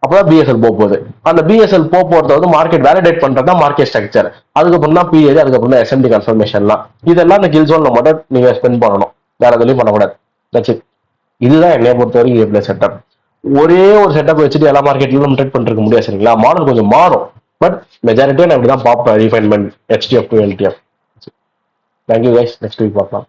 அப்பதான் பிஎஸ்எல் போக போகுது. அந்த பிஎஸ்எல் போறத வந்து மார்க்கெட் வேலிடேட் பண்றது தான் மார்க்கெட் ஸ்ட்ரக்சர். அதுக்கப்புறம் தான் பிஏஜி, அதுக்கப்புறம் தான் எஸ்எம்டி கன்ஃபர்மேஷன்லாம். இதெல்லாம் இந்த கில் ஜோன்ல மட்டும் நீங்க ஸ்பெண்ட் பண்ணணும். வேற எதுலையும் பண்ணக்கூடாது. That's it. இதுதான் என்னைய பொறுத்த வரைக்கும் ஏ பிளஸ் செட்டப். ஒரே ஒரு செட்டப் வச்சுட்டு எல்லா மார்க்கெட்லயும் நம்ம ட்ரேட் பண்ணிருக்க முடியாது. சரிங்களா? மாடல் கொஞ்சம் மாறும். பட் மெஜாரிட்டியா நான் இப்படிதான் பார்ப்பேன். Refinement HTF to LTF. Thank you guys. Next week பார்க்கலாம்.